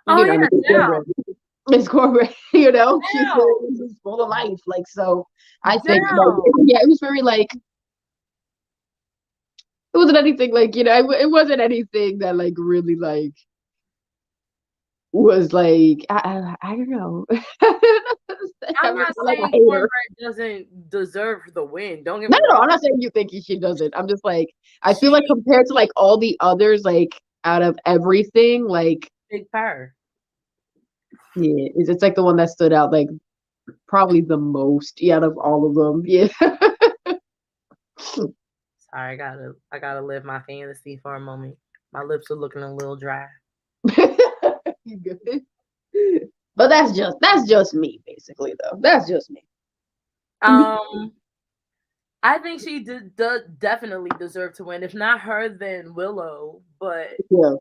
Oh I yeah, mean it's down, Cornbread. It's Cornbread, she's down, full of life. Like so I think like down. yeah, it was very like it wasn't anything like, it wasn't anything that like really like was like I don't know. I I'm really not feel like a saying hater. Cornbread doesn't deserve the win. Don't get No, me no, no, wrong. I'm not saying you think she doesn't. I'm just like I feel She like compared to like all the others, like out of everything, like big power. yeah, it's like the one that stood out like probably the most out of all of them. Yeah. Sorry, I gotta live my fantasy for a moment. My lips are looking a little dry. You good? But that's just me, basically though. That's just me. Um, I think she definitely deserved to win. If not her, then Willow. But Yeah.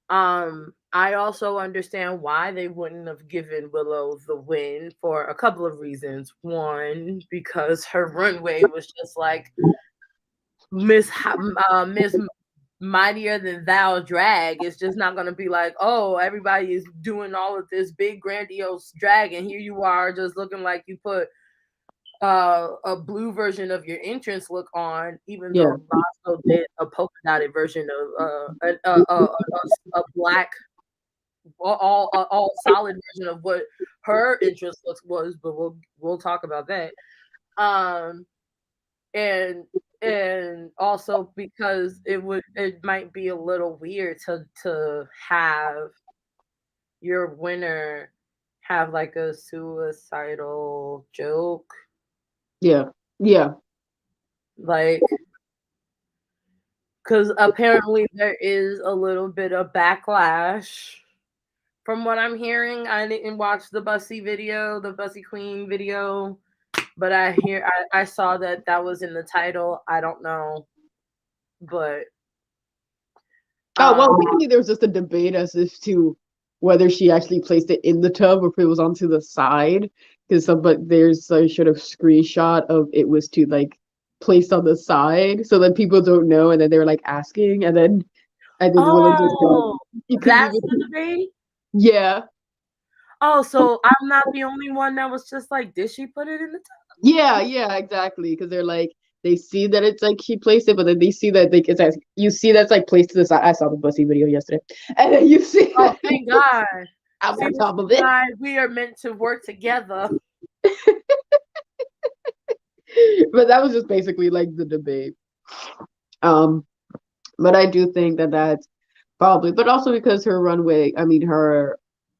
I also understand why they wouldn't have given Willow the win for a couple of reasons. One, because her runway was just like Miss Mightier Than Thou drag. It's just not gonna be like, oh, everybody is doing all of this big grandiose drag, and here you are just looking like you put a blue version of your entrance look on, even Yeah. though Bosco did a polka dotted version of a black all solid version of what her entrance looks was, but we'll talk about that. Um, and also because it might be a little weird to have your winner have like a suicidal joke, Yeah. Yeah. like, because apparently there is a little bit of backlash from what I'm hearing. I didn't watch the Bussy Queen video, but I saw that was in the title. I don't know, but Oh, well, um apparently there was just a debate as to whether she actually placed it in the tub or if it was onto the side. Because but there's a sort of screenshot of it was to like placed on the side, so then people don't know, and then they were like asking, and then I think Willow just said oh, you couldn't that's even. the debate. Yeah, Oh, so I'm not the only one that was just like, did she put it in the yeah, yeah, exactly. Because they're like they see that it's like she placed it, but then they see that like it's like, you see that's like placed to the side. I saw the Bussy video yesterday, and then you see Oh, that thank God. I'm See, on this top is of it. why we are meant to work together. But that was just basically like the debate. Um, but I do think that that's probably, but also because her runway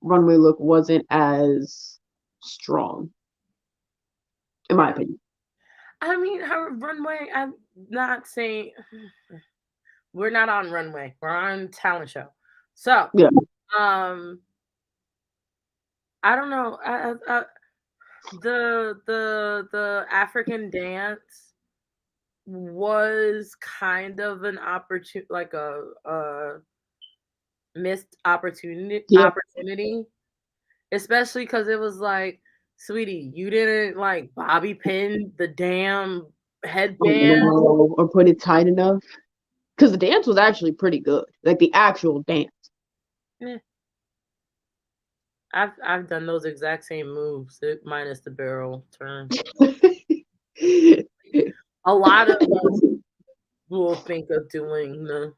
look wasn't as strong, in my opinion. I mean, her runway, I'm not saying we're not on runway. We're on talent show. So, Yeah, um, I don't know. The African dance. was kind of an opportunity, like a missed Yeah. opportunity, especially because it was like, sweetie, you didn't like bobby pin the damn headband. Or put it tight enough. Because the dance was actually pretty good. Like the actual dance. Eh, I've done those exact same moves, minus the barrel turn. A lot of us will think of doing the,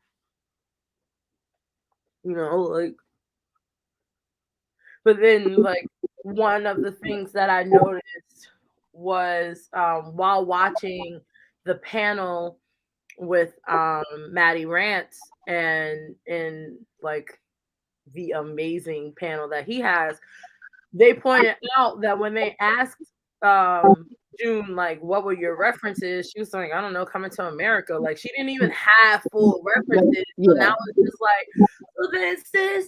like, but then like one of the things that I noticed was while watching the panel with Maddie Rance and like the amazing panel that he has, they pointed out that when they asked June, like, what were your references, she was like, I don't know, Coming to America. Like, she didn't even have full references. So now it's just like, so this is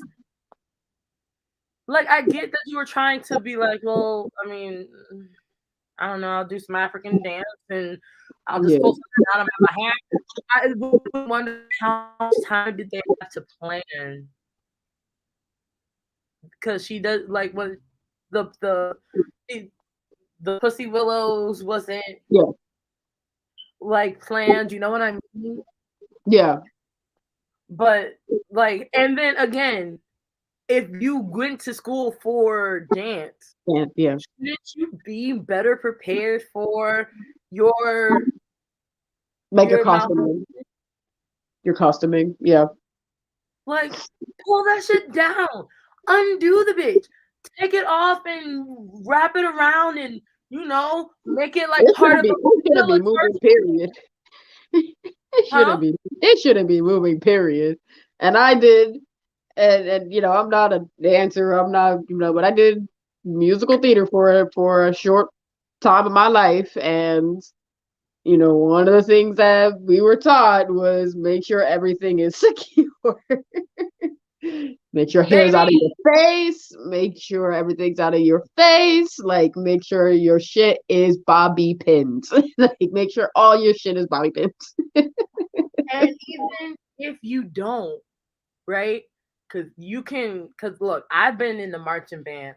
like, I get that you were trying to be like, well, I mean, I don't know, I'll do some African dance and I'll just pull something out of my hand. I would wonder how much time did they have to plan, because she does like when the the Pussy Willows wasn't like planned, you know what I mean? Yeah. But like, and then again, if you went to school for dance, Yeah. shouldn't you be better prepared for your Like your mouth? costuming. Your costuming, yeah. Like, pull that shit down, undo the bitch, take it off and wrap it around, and make it like part of the It shouldn't be moving, period. It shouldn't be moving, period. And I did, and I'm not a dancer, I'm not, but I did musical theater for a short time of my life, and one of the things that we were taught was make sure everything is secure. Make sure hair's out of your face. Make sure everything's out of your face. Like, make sure your shit is bobby pinned. Like, make sure all your shit is bobby pinned. And even if you don't, right? Because look, I've been in the marching band,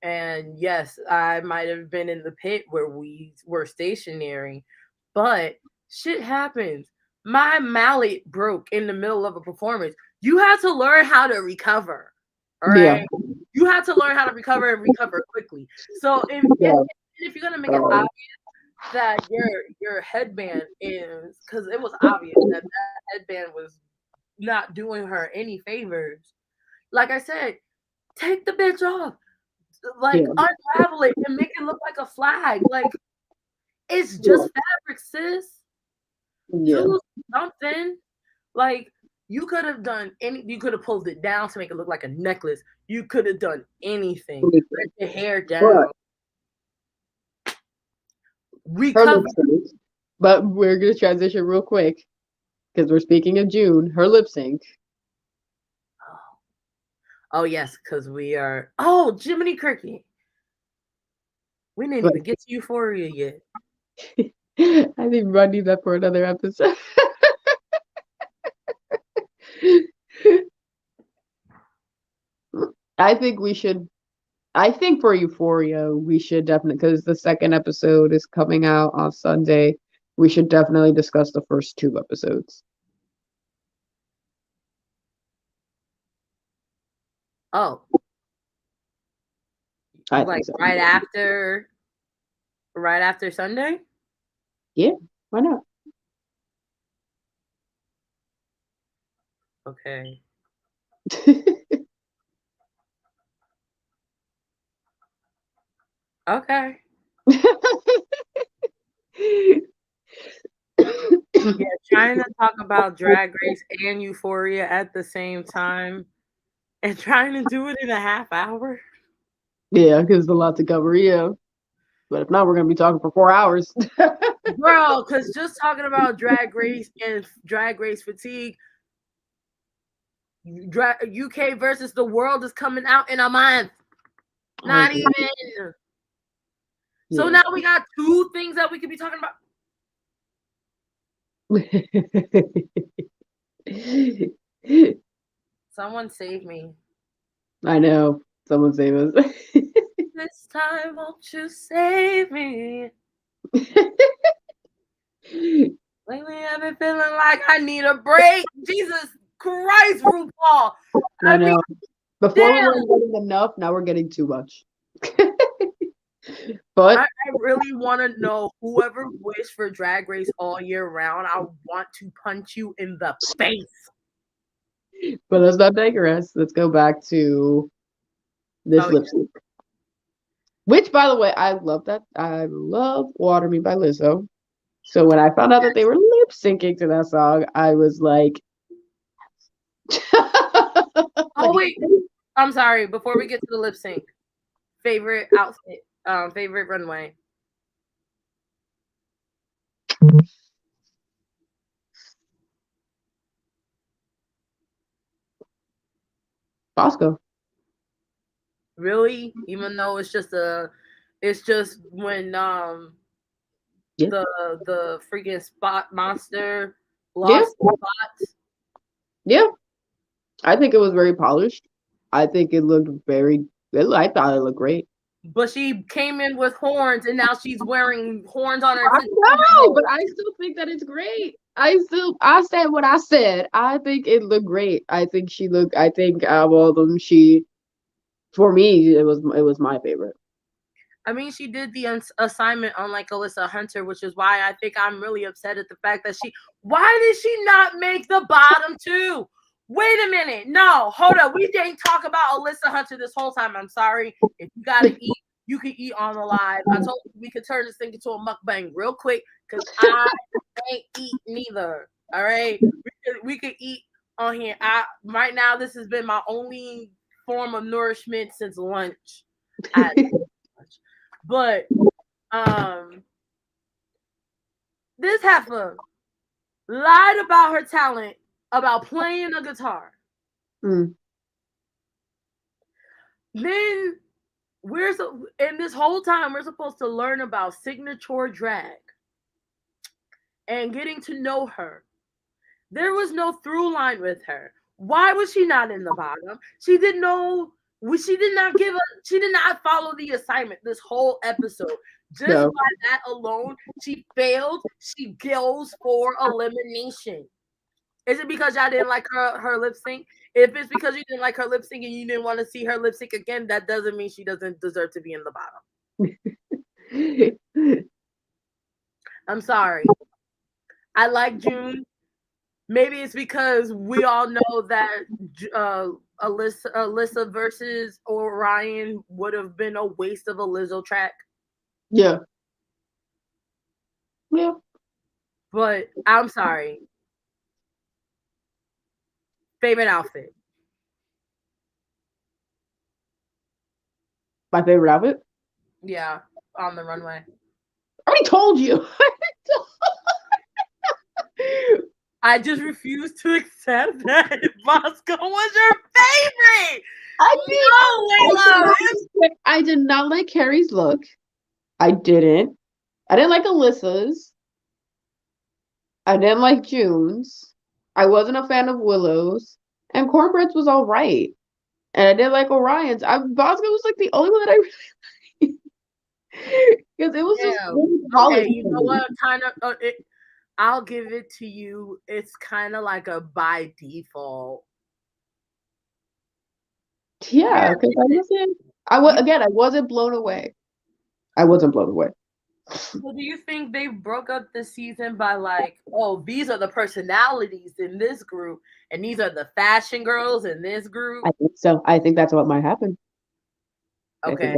and yes, I might have been in the pit where we were stationary, but shit happens. My mallet broke in the middle of a performance. You have to learn how to recover. All right. Yeah. You have to learn how to recover and recover quickly. So if you're gonna make it obvious that your headband is, because it was obvious that headband was not doing her any favors. Like I said, take the bitch off. Like, unravel it and make it look like a flag. Like, it's just fabric, sis. Do something. Like, you could have done you could have pulled it down to make it look like a necklace. You could have done anything. Let your hair down. Recover. But we're gonna transition real quick because we're speaking of June. Her lip sync. Oh yes, because we are. Oh, Jiminy Cricket. We didn't even get to Euphoria yet. I think we might need that for another episode. I think for Euphoria, we should definitely, because the second episode is coming out on Sunday, we should definitely discuss the first 2 episodes. Oh. Like so. right after Sunday? Yeah, why not? Okay. Okay. Yeah, trying to talk about Drag Race and Euphoria at the same time and trying to do it in a half hour. Yeah, because there's a lot to cover, yeah. But if not, we're going to be talking for 4 hours. Bro, because just talking about Drag Race and Drag Race fatigue, UK versus the world is coming out in a month. Not even. So now we got 2 things that we could be talking about. Someone save me. I know. Someone save us. This time, won't you save me? Lately, I've been feeling like I need a break. Jesus Christ, RuPaul. I I mean, know. Before we damn. weren't getting enough, now we're getting too much. But I really want to know whoever wished for Drag Race all year round. I want to punch you in the face. let's not digress. Let's go back to this Oh, lip sync. Which, by the way, I love that. I love Water Me by Lizzo. So when I found out that they were lip syncing to that song, I was like, oh wait. I'm sorry. Before we get to the lip sync, favorite outfit, favorite runway. Bosco. Really? Even though it's just when Yeah. the freaking spot monster Yeah. lost the spots. Yeah. I think it was very polished. I think it looked I thought it looked great. But she came in with horns, and now she's wearing horns on her. I know, but I still think that it's great. I said what I said. I think it looked great. I think out of all of them, for me, it was my favorite. I mean, she did the assignment on like Alyssa Hunter, which is why I think I'm really upset at the fact that why did she not make the bottom two? Wait a minute. No, hold up. We didn't talk about Alyssa Hunter this whole time. I'm sorry. If you gotta eat, you can eat on the live. I told you we could turn this thing into a mukbang real quick because I ain't eat neither. All right. We could eat on here. Right now, this has been my only form of nourishment since lunch. But this heifer lied about her talent about playing a guitar. Mm. Then in this whole time we're supposed to learn about signature drag and getting to know her. There was no through line with her. Why was she not in the bottom? She didn't know. She did not she did not follow the assignment this whole episode. Just No. by that alone, she failed. She goes for elimination. Is it because y'all didn't like her lip sync? If it's because you didn't like her lip sync and you didn't want to see her lip sync again, that doesn't mean she doesn't deserve to be in the bottom. I'm sorry. I like June. Maybe it's because we all know that Alyssa versus Orion would have been a waste of a Lizzo track. Yeah. Yeah. But I'm sorry. Favorite outfit? My favorite outfit? Yeah, on the runway. I already told you. I just refuse to accept that Fezco was your favorite. I did not like Carrie's look. I didn't. I didn't like Alyssa's. I didn't like June's. I wasn't a fan of Willow's. And Kornbread's was all right. And I didn't like Orion's. Bosco was like the only one that I really because it was just really okay. You know what? Kind of. I'll give it to you. It's kind of like a by default. Yeah, because I wasn't blown away. I wasn't blown away. So do you think they broke up the season by like, oh, these are the personalities in this group, and these are the fashion girls in this group? I think so. I think that's what might happen. Okay.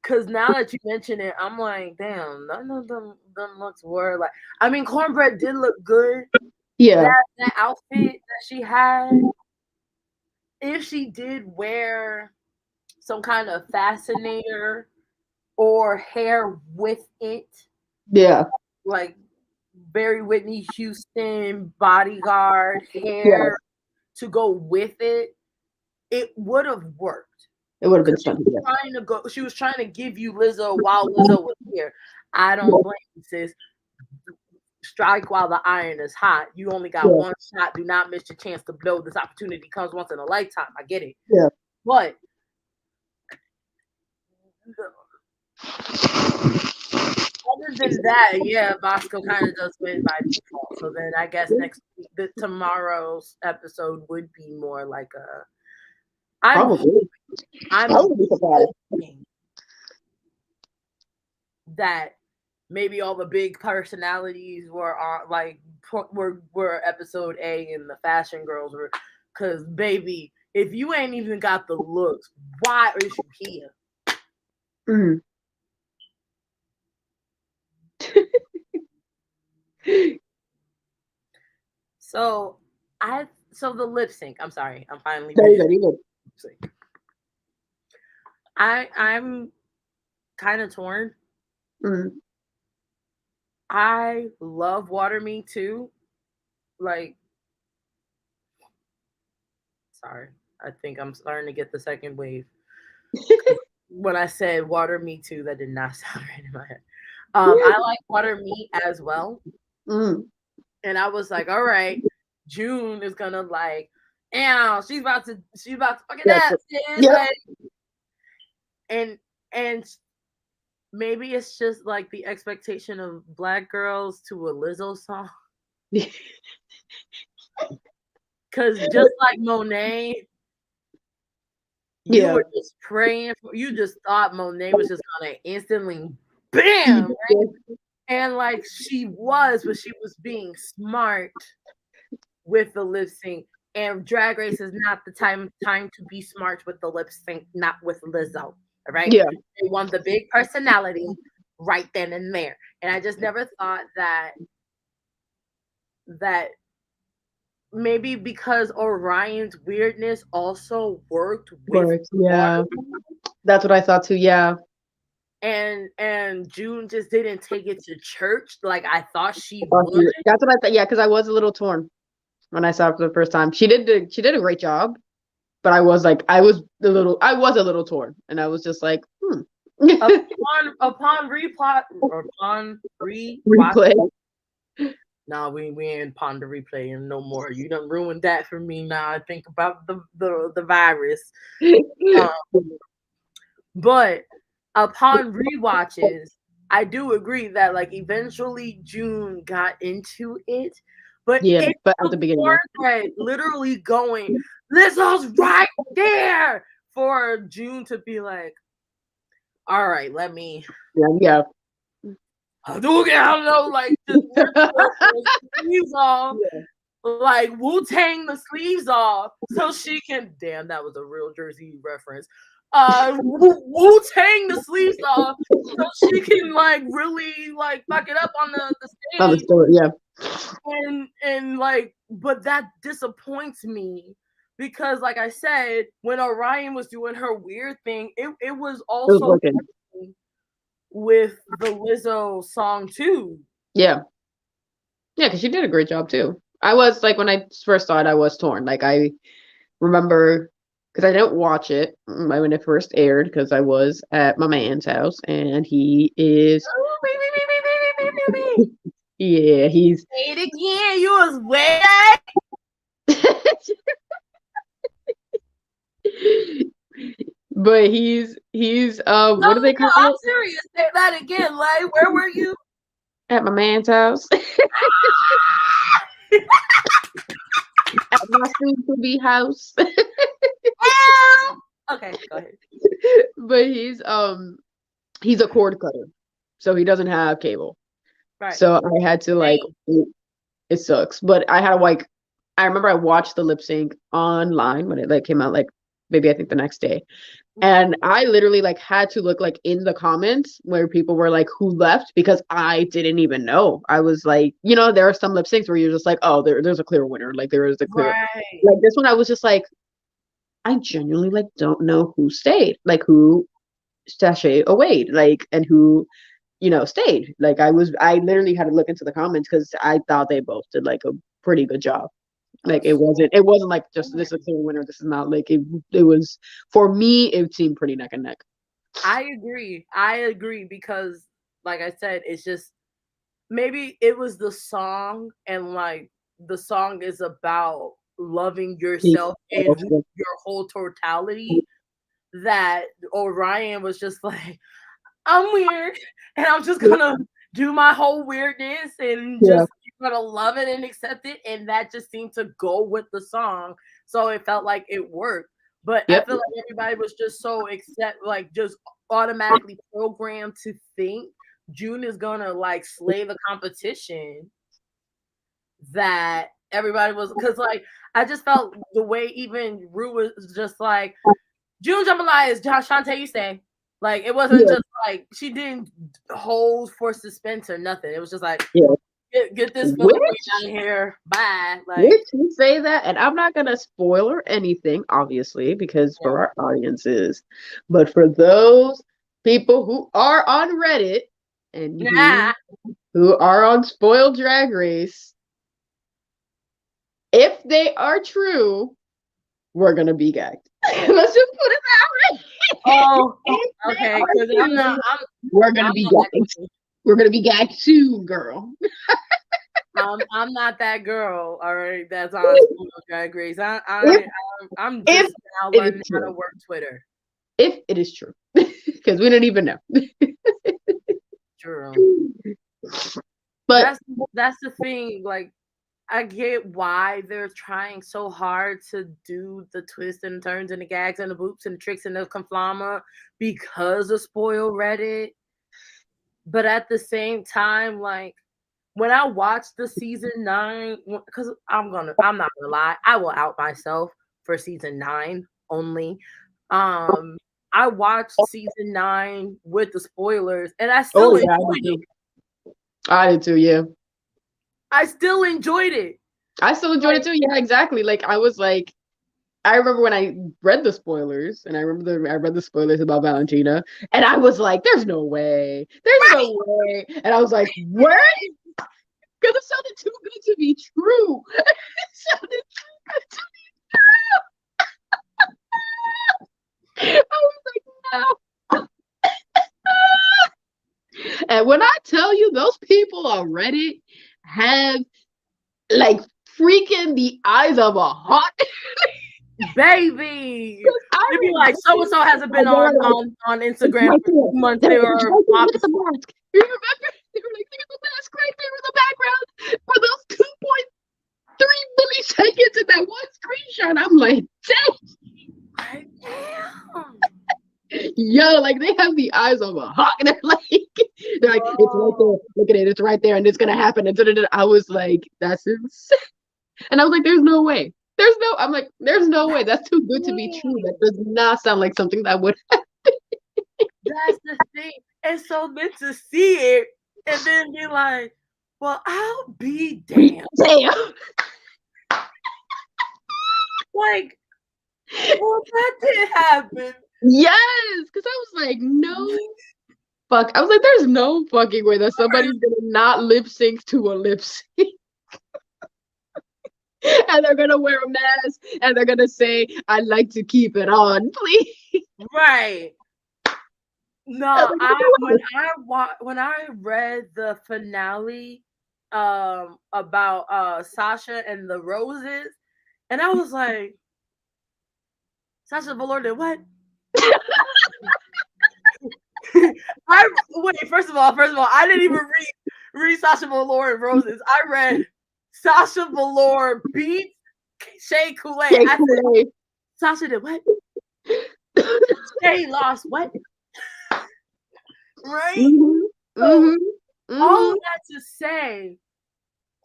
Because now that you mention it, I'm like, damn, none of them looks were like. I mean, Kornbread did look good. Yeah. That outfit that she had, if she did wear some kind of fascinator or hair with it, yeah, like very Whitney Houston bodyguard hair to go with it, it would have worked. It would have been stunning. She was trying to give you Lizzo while Lizzo was here. I don't blame you, sis. strike while the iron is hot. You only got one shot. Do not miss your chance to blow. This opportunity comes once in a lifetime. I get it. Yeah. But other than that, yeah, Bosco kind of does win by default. So then I guess tomorrow's episode would be more like a. I would be surprised that maybe all the big personalities were on were episode A and the fashion girls were, because baby, if you ain't even got the looks, why are you here? Mm. So the lip sync. I'm sorry. I'm finally I'm kind of torn. Mm. I love Water Me Too. Like, sorry. I think I'm starting to get the second wave. When I said Water Me Too, that did not sound right in my head. I like Water Me as well. Mm. And I was like, all right, June is gonna like, she's about to fucking that. Like, and maybe it's just like the expectation of black girls to a Lizzo song. Cause just like Monet, you were just praying for, you just thought Monet was just gonna instantly bam, right? And like she was, but she was being smart with the lip sync. And Drag Race is not the time to be smart with the lip sync, not with Lizzo. All right. Yeah. They want the big personality right then and there. And I just never thought that maybe because Orion's weirdness also worked with yeah. That's what I thought too, yeah. And June just didn't take it to church like I thought she would. That's what I thought, yeah, because I was a little torn when I saw it for the first time. She did a great job, but I was a little torn, and I was just like, upon replay. No, we ain't upon the replay and no more. You done ruined that for me. Now I think about the virus. But upon rewatches, I do agree that like eventually June got into it. But but at the beginning, Kornbread literally going, Lizzo's right there, for June to be like, all right, let me. Yeah. I don't know, like just sleeves off, like Wu-Tang the sleeves off, so she can. Damn, that was a real Jersey reference. Wu-Tang the sleeves off, so she can like really like fuck it up on the stage. On the story, yeah. And like, but that disappoints me because, like I said, when Orion was doing her weird thing, it was also with the Lizzo song too. Yeah, because she did a great job too. I was like, when I first saw it, I was torn. Like, I remember, because I didn't watch it when it first aired, because I was at my man's house, and he is. Yeah, he's. Say it again. You was way. But he's what do they call it? I'm serious. Say that again. Like, where were you? At my man's house. At my soon-to-be house. Okay, go ahead. But he's a cord cutter, so he doesn't have cable. Right. So I had to like, it sucks. But I had to I remember I watched the lip sync online when it like came out, like maybe I think the next day. And I literally like had to look like in the comments where people were like, who left, because I didn't even know. I was like, there are some lip syncs where you're just like, oh, there's a clear winner. Like there is a clear, like this one, I was just like, I genuinely like don't know who stayed, like who sashay away, like, and who, stayed. Like I literally had to look into the comments because I thought they both did like a pretty good job. Like it wasn't like just this is a clear winner, this is not, like it was, for me it seemed pretty neck and neck. I agree because like I said, it's just maybe it was the song, and like the song is about loving yourself and your whole totality, that Orion was just like, I'm weird and I'm just gonna do my whole weirdness and just gonna love it and accept it, and that just seemed to go with the song, so it felt like it worked. But I feel like everybody was just so just automatically programmed to think June is gonna like slay the competition, that everybody was, because like I just felt the way even Rue was just like, June Jambalaya is Shantae, you say. Like, it wasn't just like, she didn't hold for suspense or nothing. It was just like, get this Philly queen out here. Bye. Like, which you say that, and I'm not gonna spoiler anything, obviously, because for our audiences, but for those people who are on Reddit and who are on Spoiled Drag Race, if they are true, we're gonna be gagged. Let's just put it that way. Oh, okay. Because we're gonna be gagged. We're gonna be gagged soon, girl. I'm not that girl. All right, that's on Spoiled Drag Race. I'm just now learning how to work Twitter. If it is true, because we don't even know. True. But that's the thing. Like, I get why they're trying so hard to do the twists and turns and the gags and the boops and the tricks and the conflama because of Spoiled Reddit. But at the same time, like, when I watched the season 9, because I'm not gonna lie, I will out myself for season 9 only. I watched season 9 with the spoilers, and I still enjoyed it. I did too, yeah. I still enjoyed it. I still enjoyed it too. Yeah, exactly. Like, I was like, I remember when I read the spoilers, and I read the spoilers about Valentina, and I was like, "There's no way, there's no way," and I was like, "What?" Because it sounded too good to be true. It sounded too good to be true. I was like, no. And when I tell you, those people on Reddit have like freaking the eyes of a hawk. Baby, they'd be like, so and so hasn't been on Instagram for 2 months. They were look at the mask. You remember? They were like, look at the mask right there in the background for those 2.3 milliseconds in that one screenshot. I'm like, damn. Yo, like, they have the eyes of a hawk. They're like, it's right there. Look at it. It's right there, and it's gonna happen. And I was like, that's insane. And I was like, there's no way. I'm like, there's no way. That's too good to be true. That does not sound like something that would happen. That's the thing. And so then to see it and then be like, well, I'll be damned. Damn. Like, well, that did happen. Yes, because I was like, no. Fuck. I was like, there's no fucking way that somebody's gonna not lip sync to a lip sync. And they're gonna wear a mask and they're gonna say, I'd like to keep it on, please. Right. No, when I read the finale about Sasha and the roses, and I was like, Sasha Velour did what? First of all, I didn't even read Sasha Velour and Roses. I read Sasha Velour beats Shea Coulee. I said, Sasha did what? Shea lost what? Right? All of that to say,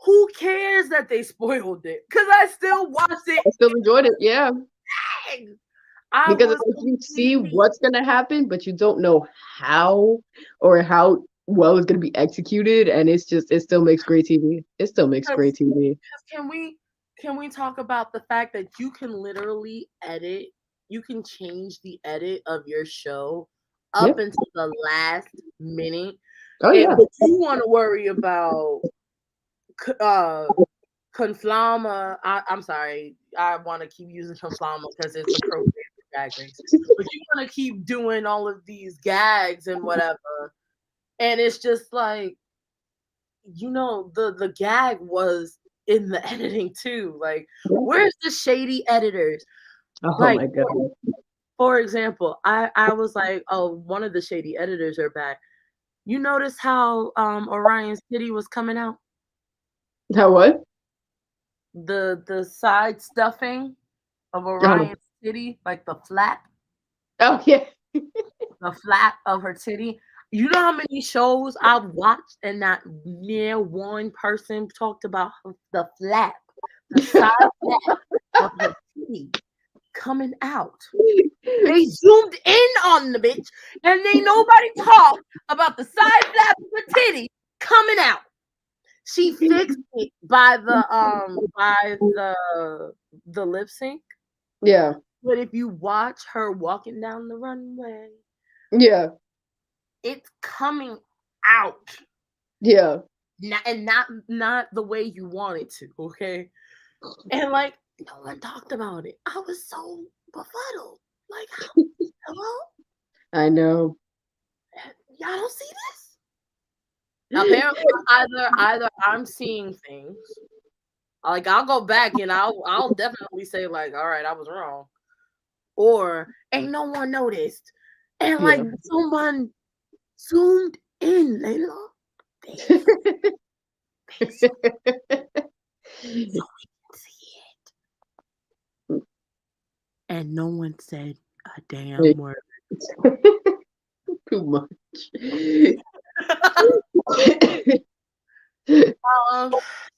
who cares that they spoiled it? Because I still watched it. I still enjoyed it, yeah. Because it's like, you see what's gonna happen, but you don't know how or how well it's gonna be executed, and it still makes great TV. It still makes great TV. Can we talk about the fact that you can literally edit, you can change the edit of your show up until the last minute. Oh, yeah. If you want to worry about Conflama, I'm sorry, I want to keep using Conflama because it's appropriate for Drag Race. But you want to keep doing all of these gags and whatever, and it's just like, the gag was in the editing too. Like, where's the shady editors? Oh Like, my god. for example, I was like, oh, one of the shady editors are back. You notice how Orion's titty was coming out? How what? The side stuffing of Oh, Orion's titty, like oh yeah. the flap of her titty. You know how many shows I've watched and not near one person talked about the flap, the side flap of her titty coming out. They zoomed in on the bitch, and ain't nobody talked about the side flap of her titty coming out. She fixed it by the lip sync. Yeah. But if you watch her walking down the runway, Yeah. it's coming out. Yeah. Not the way you want it to, okay? And like no one talked about it. I was so befuddled. Like, hello? I know. Y'all don't see this? Apparently, either I'm seeing things. Like, I'll go back and I'll definitely say, like, all right, I was wrong. Or ain't no one noticed. And like Yeah. someone zoomed in, Layla. They zoomed so we can see it. And no one said a damn word. Too much.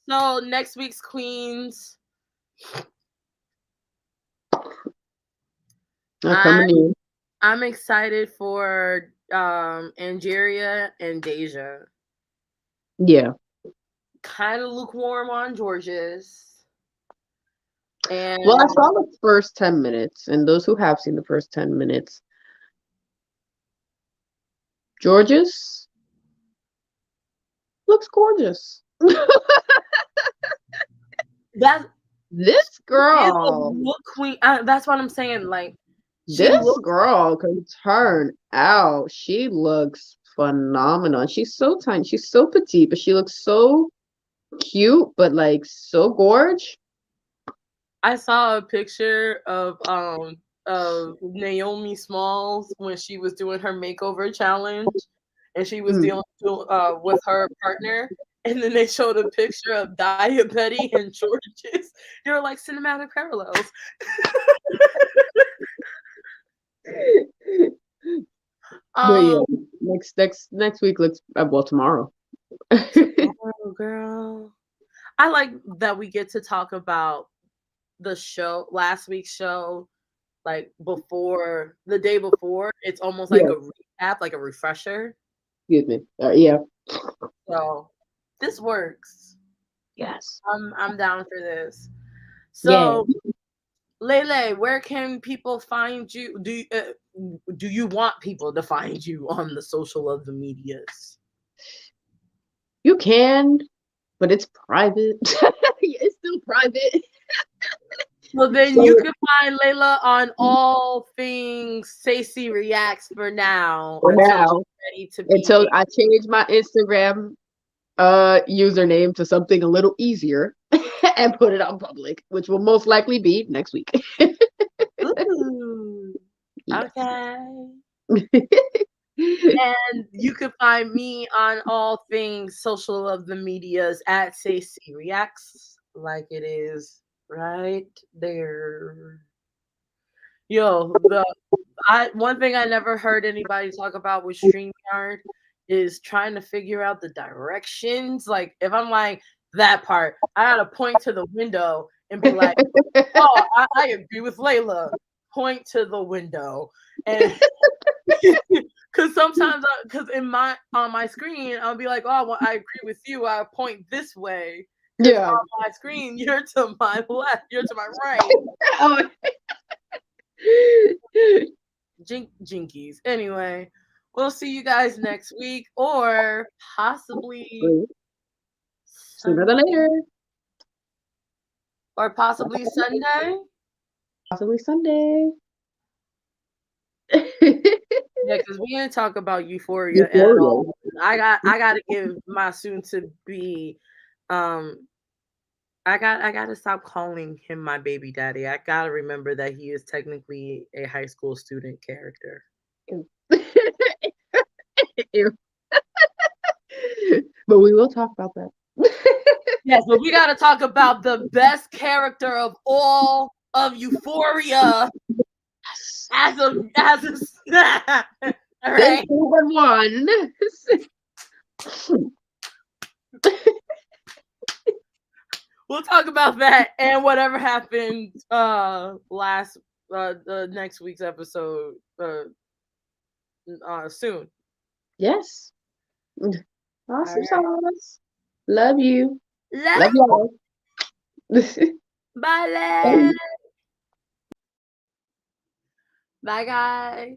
So next week's queens. Coming in. I'm excited for Angeria and Deja. Yeah. Kind of lukewarm on George's. And Well, I saw the first 10 minutes, and those who have seen the first 10 minutes, George's looks gorgeous. that This girl, look queen. That's what I'm saying. Like, this girl can turn out. She looks phenomenal. She's so tiny. She's so petite, but she looks so cute, but like so gorge. I saw a picture of Naomi Smalls when she was doing her makeover challenge, and she was dealing with her partner. And then they showed a picture of Betty and George's. They were like cinematic parallels. But yeah, next week looks well tomorrow. Oh, girl, I like that we get to talk about the show, last week's show, like before the day before. It's almost like a recap, like a refresher. Excuse me. Yeah. So this works. Yes. I'm down for this. So, Lele, where can people find you? Do you want people to find you on the social of the medias? You can, but it's private. It's still private. Well, then you can find Layla on all things Sey-Sii Reacts for now. Until I change my Instagram username to something a little easier and put it on public, which will most likely be next week. Ooh, okay. And you can find me on all things social of the medias at Sey-Sii Reacts, like it is right there. Yo, one thing I never heard anybody talk about with StreamYard is trying to figure out the directions. Like, if I'm like that part, I gotta point to the window and be like, "Oh, I agree with Layla." Point to the window, and because sometimes, because on my screen, I'll be like, "Oh, well, I agree with you. I point this way." Yeah. On my screen, you're to my left. You're to my right. Jinkies. Anyway, we'll see you guys next week, or possibly sooner than later, or possibly Sunday. Possibly Sunday. Yeah, because we didn't talk about Euphoria at all. I gotta give my soon to be I gotta stop calling him my baby daddy. I gotta remember that he is technically a high school student character. Ew. But we will talk about that. Yes, but we gotta talk about the best character of all of Euphoria as a all right. One. We'll talk about that and whatever happened last the next week's episode soon. Yes. Awesome Right. sauce. Love you. Love Love y'all. Bye, Bye, guys.